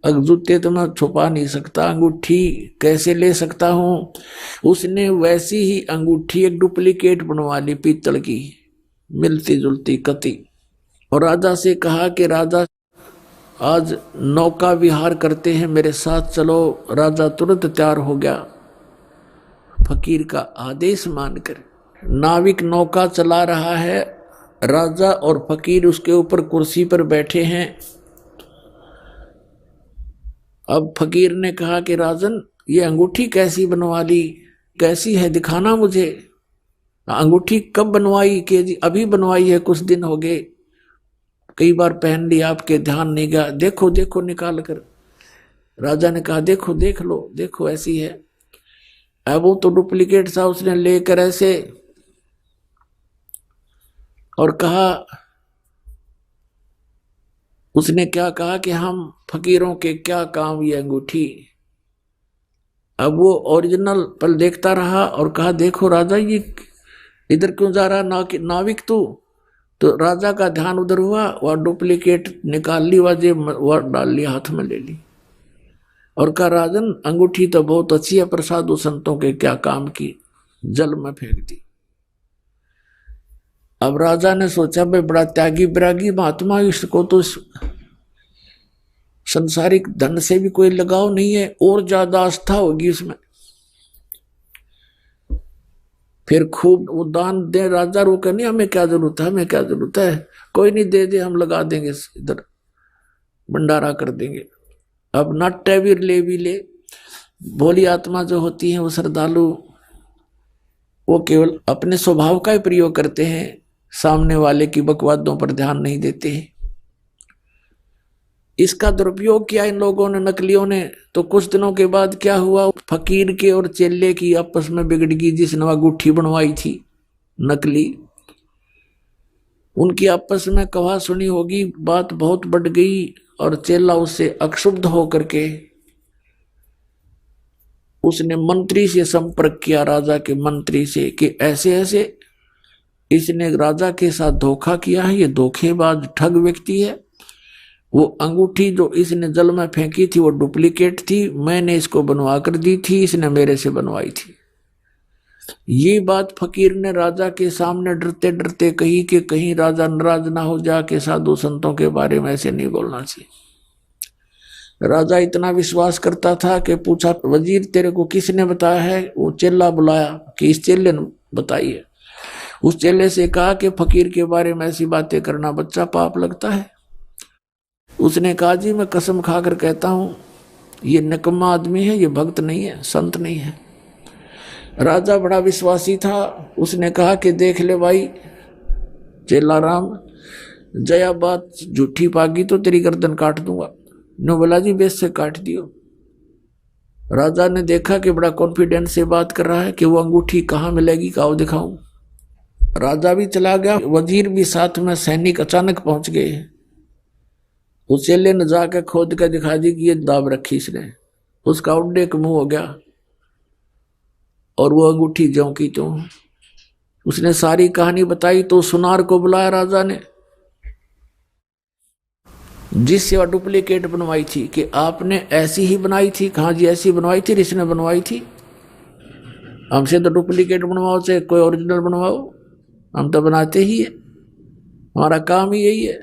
जूते तो मैं छुपा नहीं सकता, अंगूठी कैसे ले सकता हूँ। उसने वैसी ही अंगूठी एक डुप्लीकेट बनवा ली, पीतल की, मिलती जुलती कती, और राजा से कहा कि राजा आज नौका विहार करते हैं, मेरे साथ चलो। राजा तुरंत तैयार हो गया फकीर का आदेश मानकर। नाविक नौका चला रहा है, राजा और फकीर उसके ऊपर कुर्सी पर बैठे हैं। अब फकीर ने कहा कि राजन, ये अंगूठी कैसी बनवा ली, कैसी है, दिखाना मुझे। अंगूठी कब बनवाई? कि जी अभी बनवाई है, कुछ दिन हो गए, कई बार पहन ली, आपके ध्यान नहीं गया, देखो देखो निकाल कर। राजा ने कहा देखो, देख लो, देखो ऐसी है। अब वो तो डुप्लीकेट था, उसने लेकर ऐसे और कहा, उसने क्या कहा कि हम फकीरों के क्या काम ये अंगूठी। अब वो ओरिजिनल पर देखता रहा और कहा देखो राजा, ये इधर क्यों जा रहा नाविक तू? तो राजा का ध्यान उधर हुआ, वह डुप्लीकेट निकाल ली, वह डाल ली, हाथ में ले ली और कहा राजन, अंगूठी तो बहुत अच्छी है, पर साधु संतों के क्या काम की, जल में फेंक दी। अब राजा ने सोचा भाई बड़ा त्यागी विरागी महात्मा, इसको तो संसारिक धन से भी कोई लगाव नहीं है, और ज्यादा आस्था होगी उसमें। फिर खूब वो दान दे। राजा रोके नहीं, हमें क्या जरूरत है, हमें क्या जरूरत है, कोई नहीं, दे दे, हम लगा देंगे, इधर भंडारा कर देंगे। अब नट्टे भी ले भोली आत्मा जो होती है वो श्रद्धालु, वो केवल अपने स्वभाव का ही प्रयोग करते हैं, सामने वाले की बकवादों पर ध्यान नहीं देते हैं। इसका दुरुपयोग किया इन लोगों ने, नकलियों ने। तो कुछ दिनों के बाद क्या हुआ, फकीर के और चेले की आपस में बिगड़ गई। जिसने वह अंगूठी बनवाई थी नकली, उनकी आपस में कहा सुनी होगी, बात बहुत बढ़ गई और चेला उससे अक्षुब्ध होकर के उसने मंत्री से संपर्क किया, राजा के मंत्री से, कि ऐसे ऐसे इसने राजा के साथ धोखा किया है, ये धोखेबाज ठग व्यक्ति है। वो अंगूठी जो इसने जल में फेंकी थी वो डुप्लीकेट थी, मैंने इसको बनवा कर दी थी, इसने मेरे से बनवाई थी। ये बात फकीर ने राजा के सामने डरते डरते कही कि कहीं राजा नाराज ना हो जा के साधु संतों के बारे में ऐसे नहीं बोलना चाहिए। राजा इतना विश्वास करता था कि पूछा, वजीर तेरे को किसने बताया है? वो चेला बुलाया कि इस चेले ने बताई है। उस चेले से कहा कि फकीर के बारे में ऐसी बातें करना बच्चा पाप लगता है। उसने कहा, जी मैं कसम खाकर कहता हूं ये निकम्मा आदमी है, ये भक्त नहीं है, संत नहीं है। राजा बड़ा विश्वासी था, उसने कहा कि देख ले भाई चेला राम, जया बात झूठी पागी तो तेरी गर्दन काट दूंगा। नो बोला, जी बेस से काट दियो। राजा ने देखा कि बड़ा कॉन्फिडेंस से बात कर रहा है कि वो अंगूठी कहाँ मिलेगी, काओ दिखाऊं। राजा भी चला गया, वजीर भी साथ में, सैनिक अचानक पहुंच गए। उस चेले ने जाकर खोद कर दिखा दी कि ये दाब रखी इसने। उसका उड्डे का मुंह हो गया और वो अंगूठी ज्यों की त्यों। उसने सारी कहानी बताई तो सुनार को बुलाया राजा ने, जिससे वह डुप्लीकेट बनवाई थी, कि आपने ऐसी ही बनाई थी? कहा जी ऐसी बनवाई थी, इसने बनवाई थी। हमसे तो डुप्लीकेट बनवाओ चाहे कोई ओरिजिनल बनवाओ, हम तो बनाते ही है, हमारा काम ही यही है।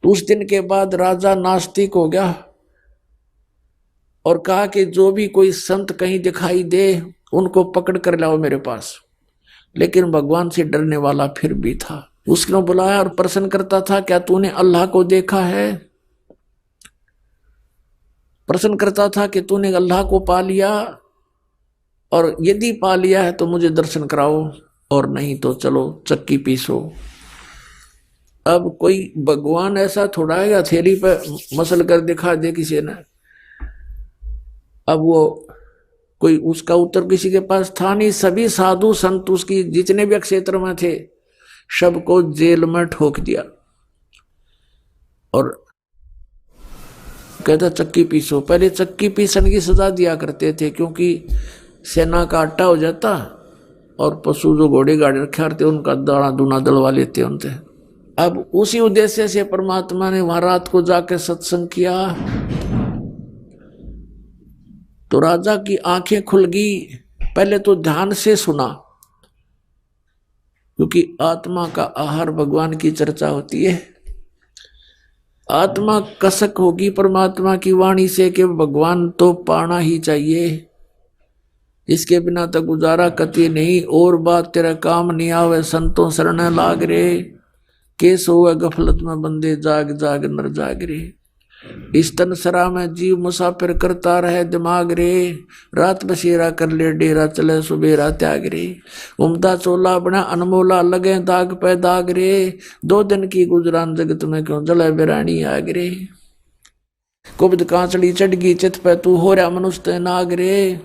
तो उस दिन के बाद राजा नास्तिक हो गया और कहा कि जो भी कोई संत कहीं दिखाई दे उनको पकड़ कर लाओ मेरे पास। लेकिन भगवान से डरने वाला फिर भी था। उसने बुलाया और प्रश्न करता था, क्या तूने अल्लाह को देखा है? प्रश्न करता था कि तूने अल्लाह को पा लिया, और यदि पा लिया है तो मुझे दर्शन कराओ, और नहीं तो चलो चक्की पीसो। अब कोई भगवान ऐसा थोड़ा है या थैली पे मसल कर दिखा दे किसी ने। अब वो कोई उसका उत्तर किसी के पास था नहीं। सभी साधु संत उसकी जितने भी क्षेत्र में थे सबको जेल में ठोक दिया और कहता चक्की पीसो। पहले चक्की पीसन की सजा दिया करते थे, क्योंकि सेना का आटा हो जाता और पशु जो घोड़े गाड़ी रखे थे उनका दाना दूना दलवा लेते उनसे। अब उसी उद्देश्य से परमात्मा ने वहां रात को जाकर सत्संग किया तो राजा की आंखें खुल गई। पहले तो ध्यान से सुना, क्योंकि आत्मा का आहार भगवान की चर्चा होती है। आत्मा कसक होगी परमात्मा की वाणी से कि भगवान तो पाना ही चाहिए, इसके बिना तो गुजारा कति नहीं। और बात तेरा काम नहीं आवे, संतों शरण लाग रे। केस हुआ गफलत में बंदे जाग जाग नर जाग रे। इस तन सरा में जीव मुसाफिर करता रहे दिमाग रे। रात बसेरा कर ले डेरा चले सुबेरा त्याग रे। उमदा चोला बना अनमोला लगे दाग पे दाग रे। 2 दिन की गुजरान जगत में क्यों जले बिरानी आग रे। कुब्द कांचड़ी चढ़गी चित पे तू हो रहा मनुष्य नाग रे।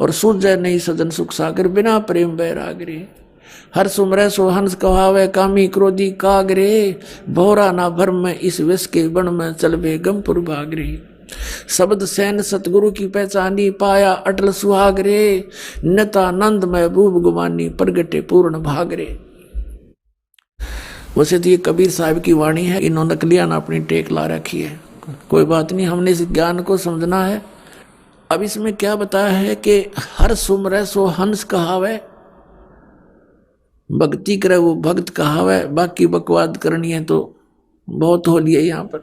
और सूझे नहीं सजन सुख सागर बिना प्रेम बैराग रे। हर सुमरे सो हंस कहावे कामी क्रोधी कागरे। भोरा ना भरम में इस विष के बण में चल बेगमपुर भागरे। शब्द सैन सतगुरु की पहचानी पाया अटल सुहागरे। नतानंद महबूब गुमानी प्रगटे पूर्ण भागरे। वैसे तो ये कबीर साहब की वाणी है, इन्होंने नकलिया ना अपनी टेक ला रखी है। कोई बात नहीं, हमने इस ज्ञान को समझना है। अब इसमें क्या बताया है कि हर सुमरे सो हंस कहावे, भक्ति करे वो भक्त कहावे। बाकी बकवाद करनी है तो बहुत हो लिया यहाँ पर।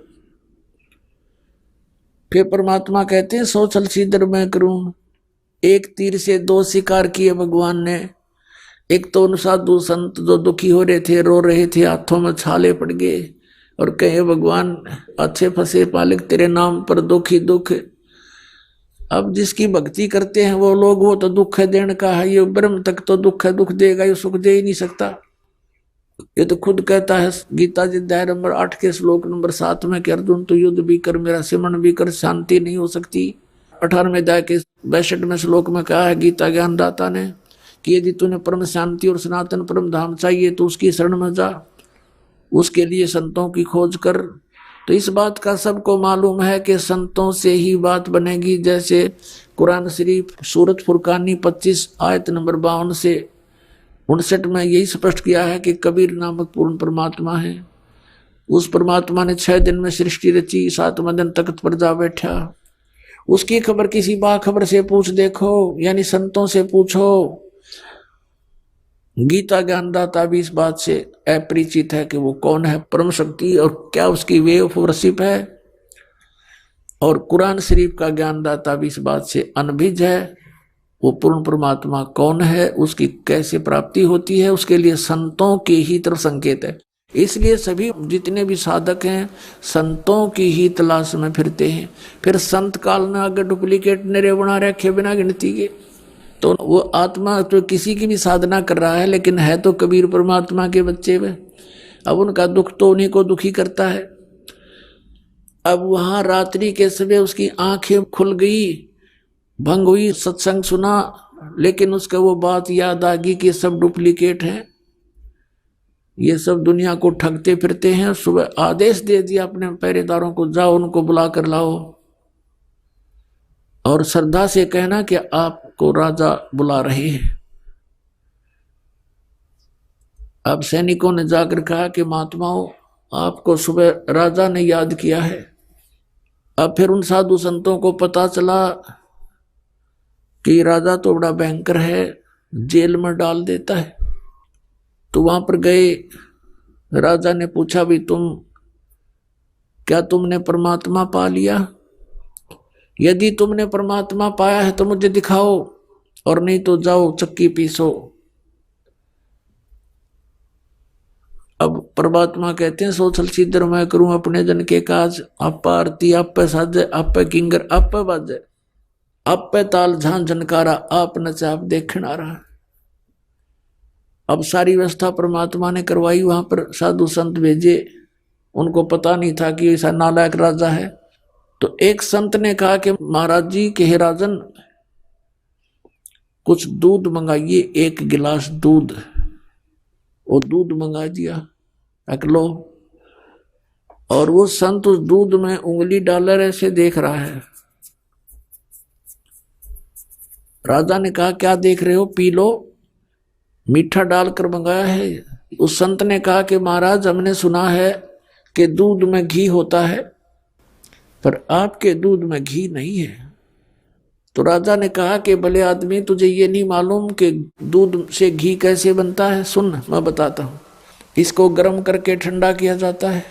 फिर परमात्मा कहते हैं 100 छल सीधर मैं करूं। एक तीर से 2 शिकार किए भगवान ने। एक तो उन साधु संत जो दुखी हो रहे थे, रो रहे थे, हाथों में छाले पड़ गए और कहे भगवान अच्छे फंसे पालिक तेरे नाम पर दुखी दुख। अब जिसकी भक्ति करते हैं वो लोग, वो तो दुख है देने का है, ये ब्रह्म तक तो दुख है, दुख देगा, ये सुख दे ही नहीं सकता। ये तो खुद कहता है गीता जी अध्याय नंबर 8 के श्लोक नंबर 7 में कि अर्जुन तू युद्ध भी कर, मेरा सिमरण भी कर, शांति नहीं हो सकती। 18वें अध्याय के 62वें श्लोक में कहा है गीता ज्ञानदाता ने कि यदि तूने परम शांति और सनातन परम धाम चाहिए तो उसकी शरण में जा, उसके लिए संतों की खोज कर। तो इस बात का सबको मालूम है कि संतों से ही बात बनेगी। जैसे कुरान शरीफ सूरत फुरकानी 25 आयत नंबर 52 से 59 में यही स्पष्ट किया है कि कबीर नामक पूर्ण परमात्मा है। उस परमात्मा ने 6 दिन में सृष्टि रची, 7वें दिन तख्त पर जा बैठा। उसकी खबर किसी बाखबर से पूछ देखो, यानी संतों से पूछो। गीता ज्ञानदाता भी इस बात से अपरिचित है कि वो कौन है परम शक्ति और क्या उसकी वे ऑफ वर्शिप है। और कुरान शरीफ का ज्ञानदाता भी इस बात से अनभिज्ञ है, वो पूर्ण परमात्मा कौन है, उसकी कैसे प्राप्ति होती है, उसके लिए संतों के ही तरफ संकेत है। इसलिए सभी जितने भी साधक हैं संतों की ही तलाश में फिरते हैं। फिर संत काल ने अगर डुप्लीकेट निरे बना रखे बिना गिनती के, तो वो आत्मा तो किसी की भी साधना कर रहा है लेकिन है तो कबीर परमात्मा के बच्चे में। अब उनका दुख तो उन्हीं को दुखी करता है। अब वहां रात्रि के समय उसकी आंखें खुल गई, भंग हुई, सत्संग सुना, लेकिन उसका वो बात याद आ गई कि सब डुप्लीकेट है, ये सब दुनिया को ठगते फिरते हैं। सुबह आदेश दे दिया अपने पहरेदारों को, जाओ उनको बुला कर लाओ और श्रद्धा से कहना कि आपको राजा बुला रहे हैं। अब सैनिकों ने जाकर कहा कि महात्माओं आपको सुबह राजा ने याद किया है। अब फिर उन साधु संतों को पता चला कि राजा तो बड़ा भयंकर है, जेल में डाल देता है। तो वहां पर गए, राजा ने पूछा भी क्या तुमने परमात्मा पा लिया? यदि तुमने परमात्मा पाया है तो मुझे दिखाओ, और नहीं तो जाओ चक्की पीसो। अब परमात्मा कहते हैं सोचल सीधर मैं करूं अपने जन के काज, आप आरती आप पे साजे, आप पे किंगर आप पे बाजे, आप पे ताल झांझ झनकारा, आप नचे आप देखण आ रहा। अब सारी व्यवस्था परमात्मा ने करवाई, वहां पर साधु संत भेजे, उनको पता नहीं था कि ऐसा नालायक राजा है। तो एक संत ने कहा कि महाराज जी के हे राजन, कुछ दूध मंगाइए, 1 गिलास दूध। वो दूध मंगा दिया, रख लो। और वो संत उस दूध में उंगली डालकर ऐसे देख रहा है। राजा ने कहा क्या देख रहे हो, पी लो, मीठा डालकर मंगाया है। उस संत ने कहा कि महाराज हमने सुना है कि दूध में घी होता है, पर आपके दूध में घी नहीं है। तो राजा ने कहा कि भले आदमी, तुझे ये नहीं मालूम कि दूध से घी कैसे बनता है? सुन मैं बताता हूँ। इसको गर्म करके ठंडा किया जाता है,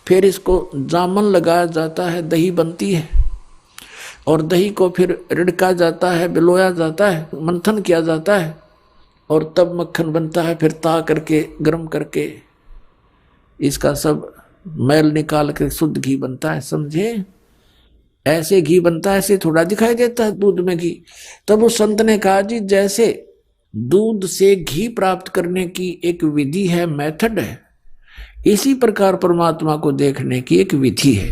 फिर इसको जामन लगाया जाता है, दही बनती है, और दही को फिर रिड़का जाता है, बिलोया जाता है, मंथन किया जाता है, और तब मक्खन बनता है। फिर ता करके गर्म करके इसका सब मैल निकाल कर शुद्ध घी बनता है। समझे? ऐसे घी बनता है, ऐसे थोड़ा दिखाई देता है दूध में घी। तब उस संत ने कहा जी जैसे दूध से घी प्राप्त करने की एक विधि है, मेथड है, इसी प्रकार परमात्मा को देखने की एक विधि है,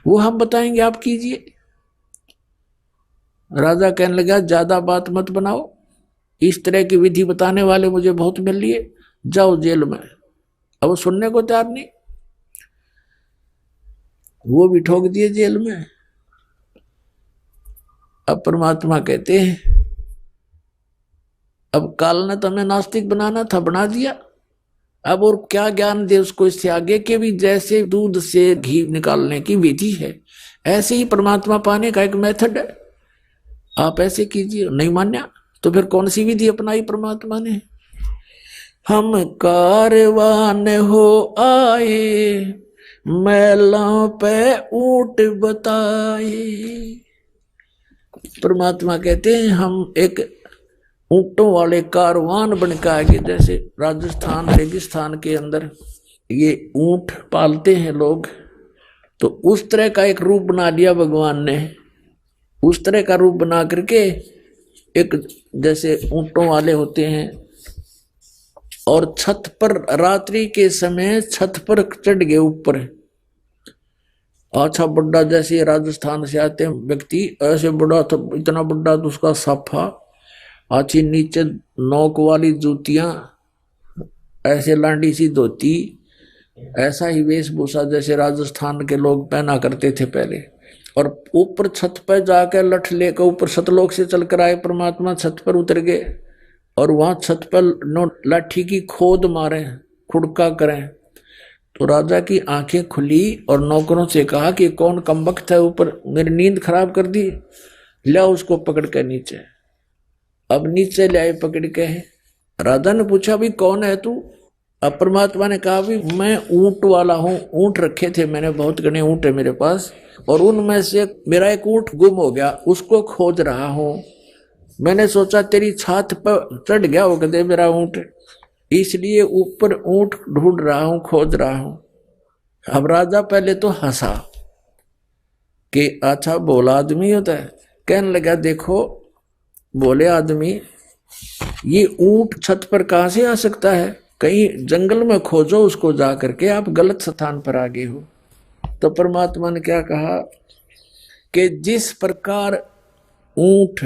वो हम बताएंगे, आप कीजिए। राजा कहने लगा ज्यादा बात मत बनाओ, इस तरह की विधि बताने वाले मुझे बहुत मिल लिए, जाओ जेल में। अब वो सुनने को तैयार नहीं, वो भी ठोक दिए जेल में। अब परमात्मा कहते हैं अब काल ने तुम्हें नास्तिक बनाना था, बना दिया, अब और क्या ज्ञान दे उसको इससे आगे के भी। जैसे दूध से घी निकालने की विधि है, ऐसे ही परमात्मा पाने का एक मेथड है, आप ऐसे कीजिए। नहीं मान्या तो फिर कौन सी विधि अपनाई परमात्मा ने? हम कारवान हो आए, मैलों पे ऊंट बताए। परमात्मा कहते हैं हम एक ऊंटों वाले कारवान बनकर आगे, जैसे राजस्थान रेगिस्तान के अंदर ये ऊंट पालते हैं लोग, तो उस तरह का एक रूप बना लिया भगवान ने। उस तरह का रूप बना करके एक जैसे ऊंटों वाले होते हैं, और छत पर रात्रि के समय छत पर चढ़ गए ऊपर। अच्छा बड़ा, जैसे राजस्थान से आते हैं व्यक्ति, ऐसे बड़ा तो इतना बड़ा तो उसका साफा, अच्छी नीचे नोक वाली जूतियां, ऐसे लांडी सी धोती, ऐसा ही वेशभूषा जैसे राजस्थान के लोग पहना करते थे पहले। और ऊपर छत पर जाकर लठ लेकर ऊपर सतलोक से चलकर आए परमात्मा, छत पर उतर गए और वहां छत पर लाठी की खोद मारे, खुड़का करें। तो राजा की आंखें खुली और नौकरों से कहा कि कौन कमबख्त है ऊपर, मेरी नींद खराब कर दी, ले उसको पकड़ के नीचे। अब नीचे ले आए पकड़ के। राजा ने पूछा भी कौन है तू? अब परमात्मा ने कहा भी मैं ऊंट वाला हूं, ऊंट रखे थे मैंने, बहुत घने ऊंट है मेरे पास, और उनमें से मेरा एक ऊंट गुम हो गया, उसको खोज रहा हूं। मैंने सोचा तेरी छात पर चढ़ गया हो कदे मेरा ऊंट, इसलिए ऊपर ऊंट ढूंढ रहा हूं, खोज रहा हूं। अब राजा पहले तो हंसा कि अच्छा बोला आदमी होता है। कहने लगा देखो बोले आदमी, ये ऊंट छत पर कहां से आ सकता है, कहीं जंगल में खोजो उसको जा करके, आप गलत स्थान पर आ गए हो। तो परमात्मा ने क्या कहा कि जिस प्रकार ऊंट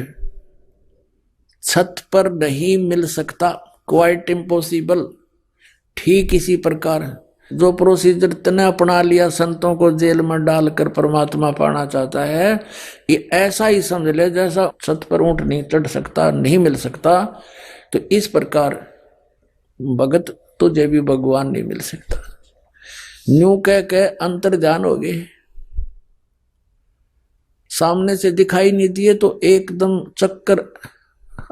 छत पर नहीं मिल सकता, क्वाइट इम्पॉसिबल, ठीक इसी प्रकार जो प्रोसीजर तने अपना लिया संतों को जेल में डालकर परमात्मा पाना चाहता है, ये ऐसा ही समझ ले जैसा छत पर ऊंट नहीं चढ़ सकता, नहीं मिल सकता, तो इस प्रकार भगत तुझे भी भगवान नहीं मिल सकता। न्यू कह के अंतर ध्यान हो गए, सामने से दिखाई नहीं दिए तो एकदम चक्कर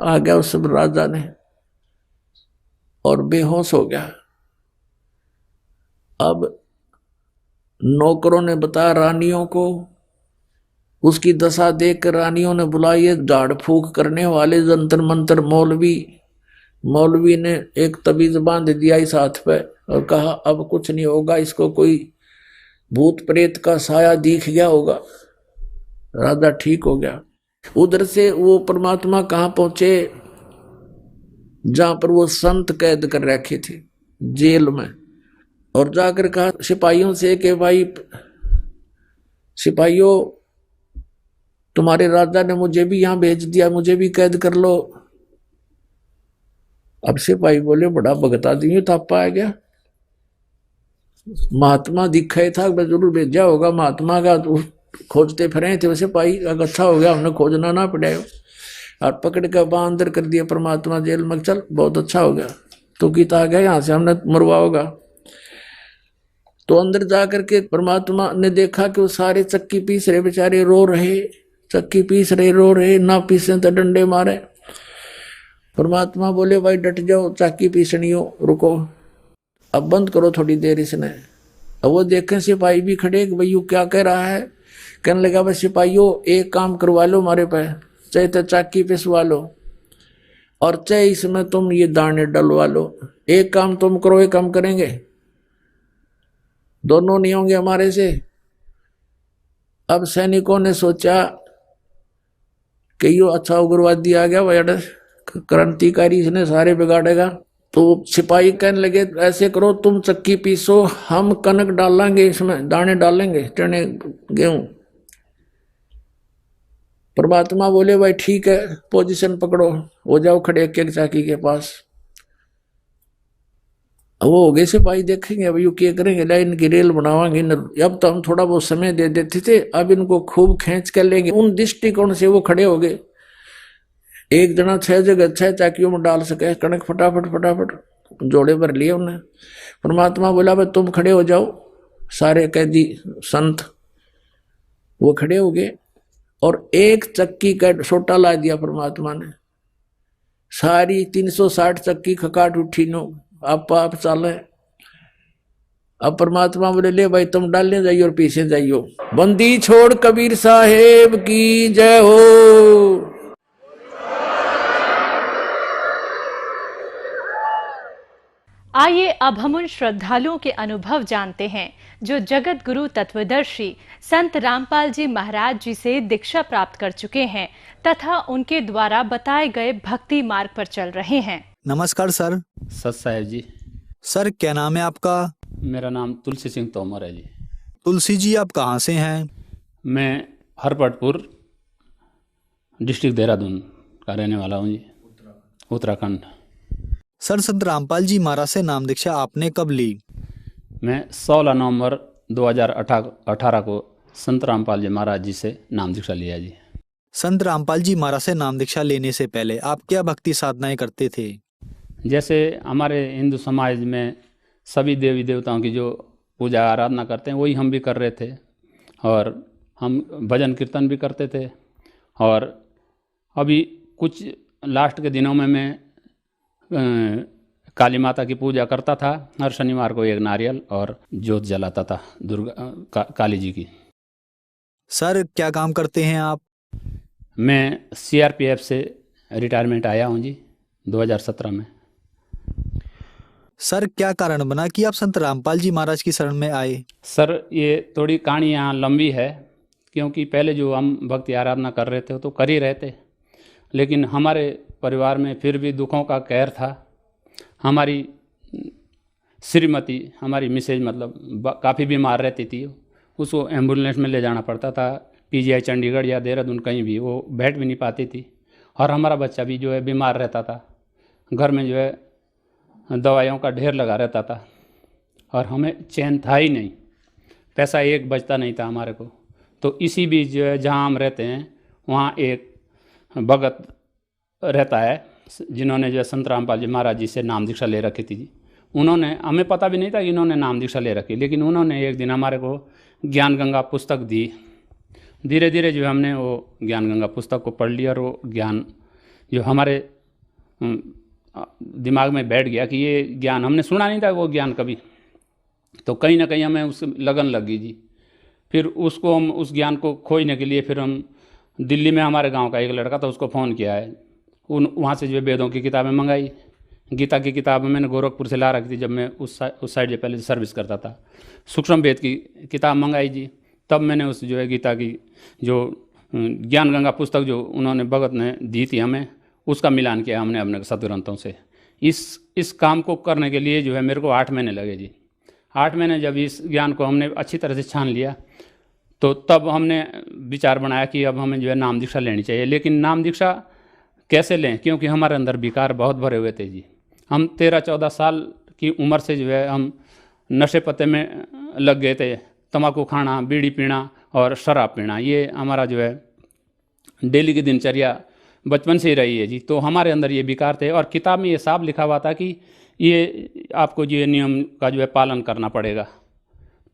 आ गया उस राजा ने और बेहोश हो गया। अब नौकरों ने बताया रानियों को, उसकी दशा देखकर रानियों ने बुलाई झाड़ फूक करने वाले जंतर मंतर मौलवी ने एक तबीज बांध दिया इस हाथ पे और कहा अब कुछ नहीं होगा, इसको कोई भूत प्रेत का साया दिख गया होगा। राजा ठीक हो गया। उधर से वो परमात्मा कहां पहुंचे, जहां पर वो संत कैद कर रखे थे जेल में, और जाकर कहा सिपाहियों से कि भाई सिपाहियों तुम्हारे राजा ने मुझे भी यहां भेज दिया, मुझे भी कैद कर लो। अब सिपाही बोले बड़ा भगत आदमी थापा आ गया, महात्मा दिखा ही था, जरूर भेजा होगा महात्मा का, तो खोजते फिरे थे वैसे पाई, अच्छा हो गया हमने खोजना ना पड़ा और पकड़ के वहां अंदर कर दिया परमात्मा जेल में, चल बहुत अच्छा हो गया, तो गीता आ गया यहां से हमने मरवा होगा। तो अंदर जाकर के परमात्मा ने देखा कि वो सारे चक्की पीस रहे बेचारे, रो रहे, चक्की पीस रहे, रो रहे, ना पीसे तो डंडे मारे। परमात्मा बोले भाई डट जाओ, चक्की पीसनी हो, रुको अब बंद करो थोड़ी देर इसने। अब वो देखें सिपाही भी खड़े कि भाई क्या कह रहा है। कहने लगा भाई सिपाहियों एक काम करवा लो हमारे पे, चाहे तो चक्की पिसवा लो और चाहे इसमें तुम ये दाने डलवा लो, एक काम तुम करो एक काम करेंगे, दोनों नहीं होंगे हमारे से। अब सैनिकों ने सोचा कि यो अच्छा उग्रवादी आ गया भाई, क्रांतिकारी, इसने सारे बिगाड़ेगा। तो सिपाही कहने लगे ऐसे करो तुम चक्की पीसो, हम कनक डालेंगे, इसमें दाने डालेंगे, चने गेहूं। परमात्मा बोले भाई ठीक है, पोजीशन पकड़ो, हो जाओ खड़े एक एक चाकी के पास। वो हो गए सिपाही, देखेंगे भाई क्या करेंगे, लाइन की रेल बनावांगे। अब तो हम थोड़ा बहुत समय दे देते थे, अब इनको खूब खींच कर लेंगे। उन दृष्टिकोण से वो खड़े हो गए, एक जना 6 जगह 6 चाकियों में डाल सके कणक, फटाफट फटाफट जोड़े भर लिए उन्हें। परमात्मा बोला भाई तुम खड़े हो जाओ, सारे कैदी संत वो खड़े हो गए और एक चक्की का सोटा ला दिया परमात्मा ने, सारी 360 चक्की खकाट उठी नो, आप चाले। अब परमात्मा बोले ले भाई तुम डालने जाइयो और पीछे जाइयो। बंदी छोड़ कबीर साहेब की जय हो। आइए अब हम उन श्रद्धालुओं के अनुभव जानते हैं जो जगत गुरु तत्वदर्शी संत रामपाल जी महाराज जी से दीक्षा प्राप्त कर चुके हैं तथा उनके द्वारा बताए गए भक्ति मार्ग पर चल रहे हैं। नमस्कार सर। सत साहेब जी। सर क्या नाम है आपका? मेरा नाम तुलसी सिंह तोमर है जी। तुलसी जी आप कहाँ से हैं? मैं हरपटपुर डिस्ट्रिक्ट देहरादून का रहने वाला हूँ जी, उत्तराखंड। सर संत रामपाल जी महाराज से नाम दीक्षा आपने कब ली? मैं 16 नवंबर 2018 को संत रामपाल जी महाराज जी से नाम दीक्षा लिया जी। संत रामपाल जी महाराज से नाम दीक्षा लेने से पहले आप क्या भक्ति साधनाएं करते थे? जैसे हमारे हिंदू समाज में सभी देवी देवताओं की जो पूजा आराधना करते हैं वही हम भी कर रहे थे, और हम भजन कीर्तन भी करते थे। और अभी कुछ लास्ट के दिनों में मैं काली माता की पूजा करता था। हर शनिवार को एक नारियल और जोत जलाता था दुर्गा काली जी की। सर क्या काम करते हैं आप? मैं CRPF से रिटायरमेंट आया हूँ जी 2017 में। सर क्या कारण बना कि आप संत रामपाल जी महाराज की शरण में आए? सर ये थोड़ी कहानी यहाँ लंबी है, क्योंकि पहले जो हम भक्ति आराधना कर रहे थे तो कर ही रहे थे, लेकिन हमारे परिवार में फिर भी दुखों का कहर था। हमारी श्रीमती, हमारी मिसेज मतलब काफ़ी बीमार रहती थी, उसको एम्बुलेंस में ले जाना पड़ता था, PGI चंडीगढ़ या देहरादून कहीं भी, वो बैठ भी नहीं पाती थी। और हमारा बच्चा भी जो है बीमार रहता था, घर में जो है दवाइयों का ढेर लगा रहता था, और हमें चैन था ही नहीं, पैसा एक बचता नहीं था हमारे को। तो इसी बीच जो है जहाँ हम रहते हैं वहाँ एक भगत रहता है जिन्होंने जो है संत रामपाल जी महाराज जी से नाम दीक्षा ले रखी थी जी। उन्होंने, हमें पता भी नहीं था कि इन्होंने नाम दीक्षा ले रखी, लेकिन उन्होंने एक दिन हमारे को ज्ञान गंगा पुस्तक दी। धीरे धीरे जो हमने वो ज्ञान गंगा पुस्तक को पढ़ लिया, और वो ज्ञान जो हमारे दिमाग में बैठ गया कि ये ज्ञान हमने सुना नहीं था वो ज्ञान कभी, तो कहीं ना कहीं हमें उस लगन लग गई जी। फिर उसको हम उस ज्ञान को खोजने के लिए फिर हम दिल्ली में, हमारे गांव का एक लड़का था, उसको फ़ोन किया है, वहाँ से जो है वेदों की किताबें मंगाई। गीता की किताब मैंने गोरखपुर से ला रखी थी जब मैं उस साइड से पहले सर्विस करता था। सूक्ष्म वेद की किताब मंगाई जी, तब मैंने उस जो है गीता की जो ज्ञान गंगा पुस्तक जो उन्होंने भगत ने दी थी हमें, उसका मिलान किया हमने अपने सदग्रंथों से। इस काम को करने के लिए जो है मेरे को 8 महीने लगे जी। 8 महीने जब इस ज्ञान को हमने अच्छी तरह से छान लिया, तो तब हमने विचार बनाया कि अब हमें जो है नाम दीक्षा लेनी चाहिए। लेकिन नाम दीक्षा कैसे लें, क्योंकि हमारे अंदर विकार बहुत भरे हुए थे जी। हम 13-14 साल की उम्र से जो है हम नशे पत्ते में लग गए थे। तंबाकू खाना, बीड़ी पीना और शराब पीना, ये हमारा जो है डेली की दिनचर्या बचपन से ही रही है जी। तो हमारे अंदर ये विकार थे, और किताब में ये साफ लिखा हुआ था कि ये आपको जो नियम का जो है पालन करना पड़ेगा।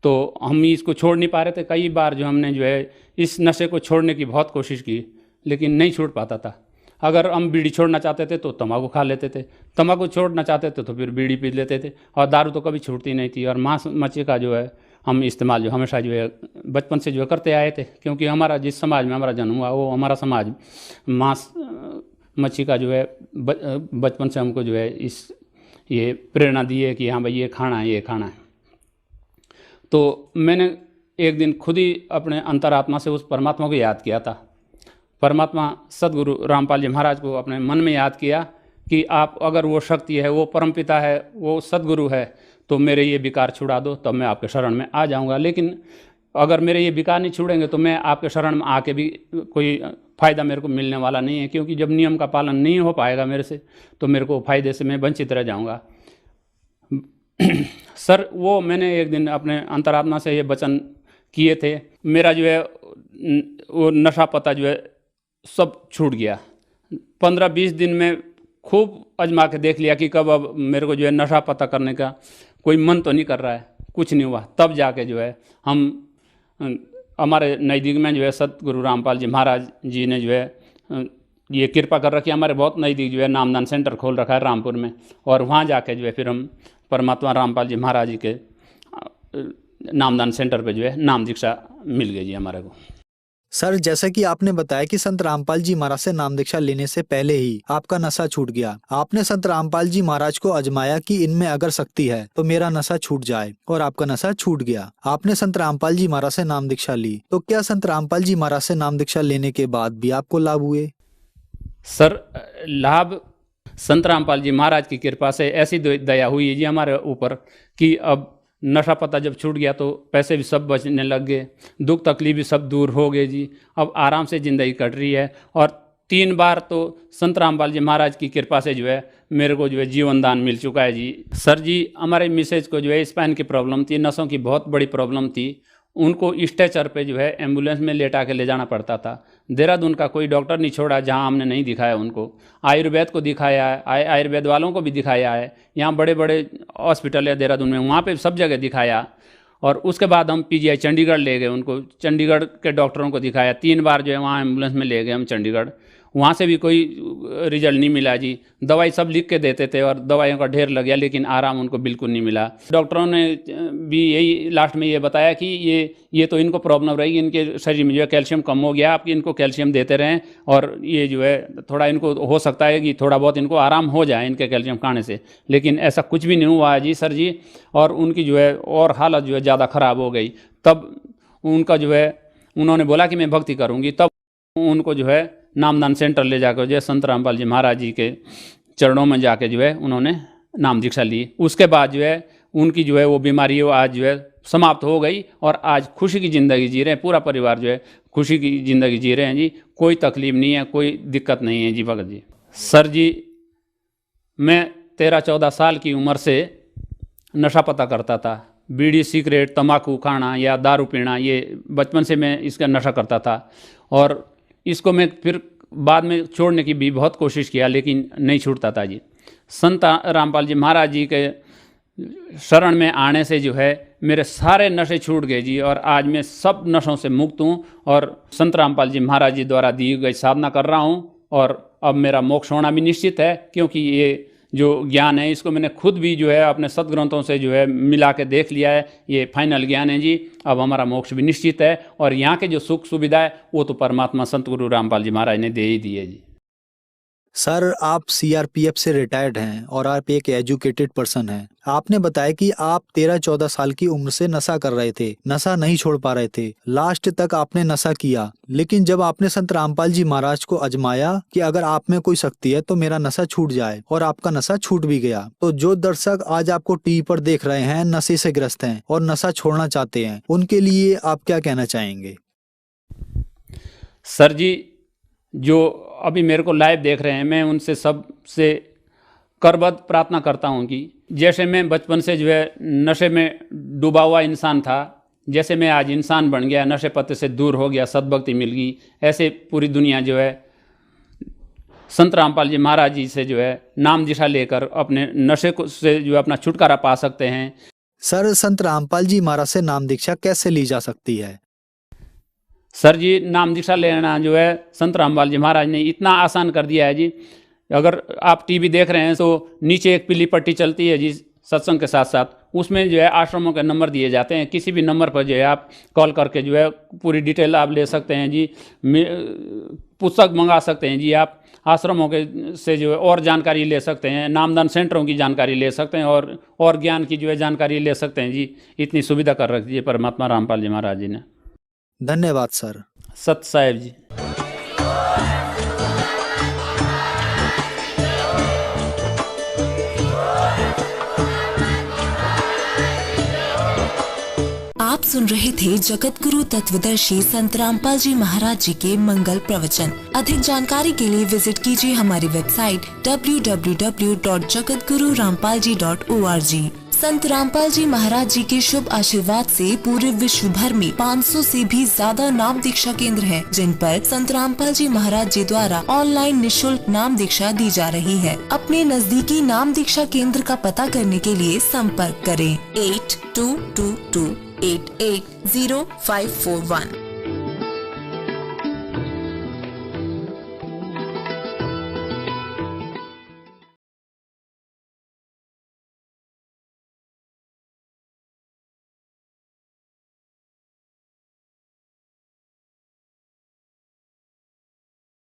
तो हम इसको छोड़ नहीं पा रहे थे। कई बार जो हमने जो है इस नशे को छोड़ने की बहुत कोशिश की, लेकिन नहीं छूट पाता था। अगर हम बीड़ी छोड़ना चाहते थे तो तंबाकू खा लेते थे, तंबाकू छोड़ना चाहते थे तो फिर बीड़ी पी लेते थे, और दारू तो कभी छूटती नहीं थी। और मांस मच्छी का जो है हम इस्तेमाल जो हमेशा जो है बचपन से जो है करते आए थे, क्योंकि हमारा जिस समाज में हमारा जन्म हुआ वो हमारा समाज मांस मच्छी का जो है बचपन से हमको जो है ये प्रेरणा दी है कि हाँ भाई ये खाना है, ये खाना है। तो मैंने एक दिन खुद ही अपने अंतरात्मा से उस परमात्मा को याद किया था। परमात्मा सदगुरु रामपाल जी महाराज को अपने मन में याद किया कि आप अगर वो शक्ति है, वो परमपिता है, वो सदगुरु है, तो मेरे ये विकार छुड़ा दो, तब मैं आपके शरण में आ जाऊंगा। लेकिन अगर मेरे ये विकार नहीं छूटेंगे तो मैं आपके शरण में आके भी कोई फ़ायदा मेरे को मिलने वाला नहीं है, क्योंकि जब नियम का पालन नहीं हो पाएगा मेरे से, तो मेरे को फ़ायदे से मैं वंचित रह जाऊँगा। सर वो मैंने एक दिन अपने अंतरात्मा से ये वचन किए थे। मेरा जो है वो नशा पता जो है सब छूट गया। 15-20 दिन में खूब आजमा के देख लिया कि कब अब मेरे को जो है नशा पता करने का कोई मन तो नहीं कर रहा है, कुछ नहीं हुआ। तब जाके जो है हम हमारे नज़दीक में जो है सतगुरु रामपाल जी महाराज जी ने जो है ये कृपा कर रखी, हमारे बहुत नज़दीक जो है नामदान सेंटर खोल रखा है रामपुर में, और वहाँ जाके जो है फिर हम परमात्मा रामपाल जी महाराज जी के नामदान सेंटर पे जो है नाम दीक्षा मिल गई जी हमारे को। सर, जैसा कि आपने बताया कि संत रामपाल जी महाराज से नाम दीक्षा लेने से पहले ही आपका नशा छूट गया। आपने संत रामपाल जी महाराज को आजमाया कि इनमें अगर शक्ति है तो मेरा नशा छूट जाए, और आपका नशा छूट गया। आपने संत रामपाल जी महाराज से नाम दीक्षा ली, तो क्या संत रामपाल जी महाराज से नाम दीक्षा लेने के बाद भी आपको लाभ हुए? सर, लाभ संत रामपाल जी महाराज की कृपा से ऐसी दया हुई है जी हमारे ऊपर कि अब नशा पता जब छूट गया तो पैसे भी सब बचने लग गए, दुख तकलीफ भी सब दूर हो गए जी। अब आराम से ज़िंदगी कट रही है। और 3 बार तो संत रामपाल जी महाराज की कृपा से जो है मेरे को जो है जीवन दान मिल चुका है जी। सर जी, हमारे मिसेज को जो है स्पाइन की प्रॉब्लम थी, नसों की बहुत बड़ी प्रॉब्लम थी। उनको स्ट्रेचर पे जो है एम्बुलेंस में लेटा के ले जाना पड़ता था। देहरादून का कोई डॉक्टर नहीं छोड़ा जहां हमने नहीं दिखाया उनको। आयुर्वेद को दिखाया है, आयुर्वेद वालों को भी दिखाया है, यहाँ बड़े बड़े हॉस्पिटल है देहरादून में, वहाँ पे सब जगह दिखाया। और उसके बाद हम पीजीआई चंडीगढ़ ले गए उनको, चंडीगढ़ के डॉक्टरों को दिखाया। 3 बार जो है वहाँ एम्बुलेंस में ले गए हम चंडीगढ़, वहाँ से भी कोई रिजल्ट नहीं मिला जी। दवाई सब लिख के देते थे और दवाइयों का ढेर लग गया, लेकिन आराम उनको बिल्कुल नहीं मिला। डॉक्टरों ने भी यही लास्ट में ये बताया कि ये तो इनको प्रॉब्लम रहेगी, इनके शरीर में जो है कैल्शियम कम हो गया, आप इनको कैल्शियम देते रहें और ये जो है थोड़ा इनको हो सकता है कि थोड़ा बहुत इनको आराम हो जाए इनके कैल्शियम खाने से। लेकिन ऐसा कुछ भी नहीं हुआ है जी सर जी। और उनकी जो है और हालत जो है ज़्यादा ख़राब हो गई। तब उनका जो है उन्होंने बोला कि मैं भक्ति करूँगी, तब उनको जो है नामदान सेंटर ले जाकर जो है संत रामपाल जी महाराज जी के चरणों में जाके जो है उन्होंने नाम दीक्षा ली। उसके बाद जो है उनकी जो है वो बीमारी वो आज जो है समाप्त हो गई और आज खुशी की ज़िंदगी जी रहे हैं। पूरा परिवार जो है खुशी की ज़िंदगी जी रहे हैं जी। कोई तकलीफ नहीं है, कोई दिक्कत नहीं है जी भगत जी। सर जी, मैं 13-14 साल की उम्र से नशा पता करता था। बीड़ी, सिगरेट, तम्बाकू खाना या दारू पीना, ये बचपन से मैं इसका नशा करता था। और इसको मैं फिर बाद में छोड़ने की भी बहुत कोशिश किया, लेकिन नहीं छूटता था जी। संत रामपाल जी महाराज जी के शरण में आने से जो है मेरे सारे नशे छूट गए जी। और आज मैं सब नशों से मुक्त हूँ और संत रामपाल जी महाराज जी द्वारा दी गई साधना कर रहा हूँ। और अब मेरा मोक्ष होना भी निश्चित है, क्योंकि ये जो ज्ञान है इसको मैंने खुद भी जो है अपने सदग्रंथों से जो है मिला के देख लिया है। ये फाइनल ज्ञान है जी। अब हमारा मोक्ष भी निश्चित है और यहाँ के जो सुख सुविधा है वो तो परमात्मा संत गुरु रामपाल जी महाराज ने दे ही दी है जी। सर, आप सीआरपीएफ से रिटायर्ड हैं और आप एक एजुकेटेड पर्सन हैं। आपने बताया कि आप 13-14 साल की उम्र से नशा कर रहे थे, नशा नहीं छोड़ पा रहे थे, लास्ट तक आपने नशा किया। लेकिन जब आपने संत रामपाल जी महाराज को आजमाया कि अगर आप में कोई शक्ति है तो मेरा नशा छूट जाए, और आपका नशा छूट भी गया। तो जो दर्शक आज आपको टीवी पर देख रहे हैं, नशे से ग्रस्त हैं और नशा छोड़ना चाहते हैं, उनके लिए आप क्या कहना चाहेंगे? सर जी, जो अभी मेरे को लाइव देख रहे हैं, मैं उनसे सबसे करबद्ध प्रार्थना करता हूं कि जैसे मैं बचपन से जो है नशे में डूबा हुआ इंसान था, जैसे मैं आज इंसान बन गया, नशे पत्ते से दूर हो गया, सद्भक्ति मिल गई, ऐसे पूरी दुनिया जो है संत रामपाल जी महाराज जी से जो है नाम दीक्षा लेकर अपने नशे को से जो है अपना छुटकारा पा सकते हैं। सर, संत रामपाल जी महाराज से नाम दीक्षा कैसे ली जा सकती है? सर जी, नाम दीक्षा लेना जो है संत रामपाल जी महाराज ने इतना आसान कर दिया है जी। अगर आप टीवी देख रहे हैं तो नीचे एक पीली पट्टी चलती है जी सत्संग के साथ साथ, उसमें जो है आश्रमों के नंबर दिए जाते हैं। किसी भी नंबर पर जो है आप कॉल करके जो है पूरी डिटेल आप ले सकते हैं जी। पुस्तक मंगा सकते हैं जी, आप आश्रमों के से जो है और जानकारी ले सकते हैं, नामदान सेंटरों की जानकारी ले सकते हैं और ज्ञान की जो है जानकारी ले सकते हैं जी। इतनी सुविधा कर रखी है परमात्मा रामपाल जी महाराज जी ने। धन्यवाद सर। सत साहेब जी। आप सुन रहे थे जगत गुरु तत्वदर्शी संत रामपाल जी महाराज जी के मंगल प्रवचन। अधिक जानकारी के लिए विजिट कीजिए हमारी वेबसाइट www.jagatgururampalji.org। संत रामपाल जी महाराज जी के शुभ आशीर्वाद से पूरे विश्व भर में 500 से भी ज्यादा नाम दीक्षा केंद्र हैं, जिन पर संत रामपाल जी महाराज जी द्वारा ऑनलाइन निशुल्क नाम दीक्षा दी जा रही है। अपने नजदीकी नाम दीक्षा केंद्र का पता करने के लिए संपर्क करें 8222880541।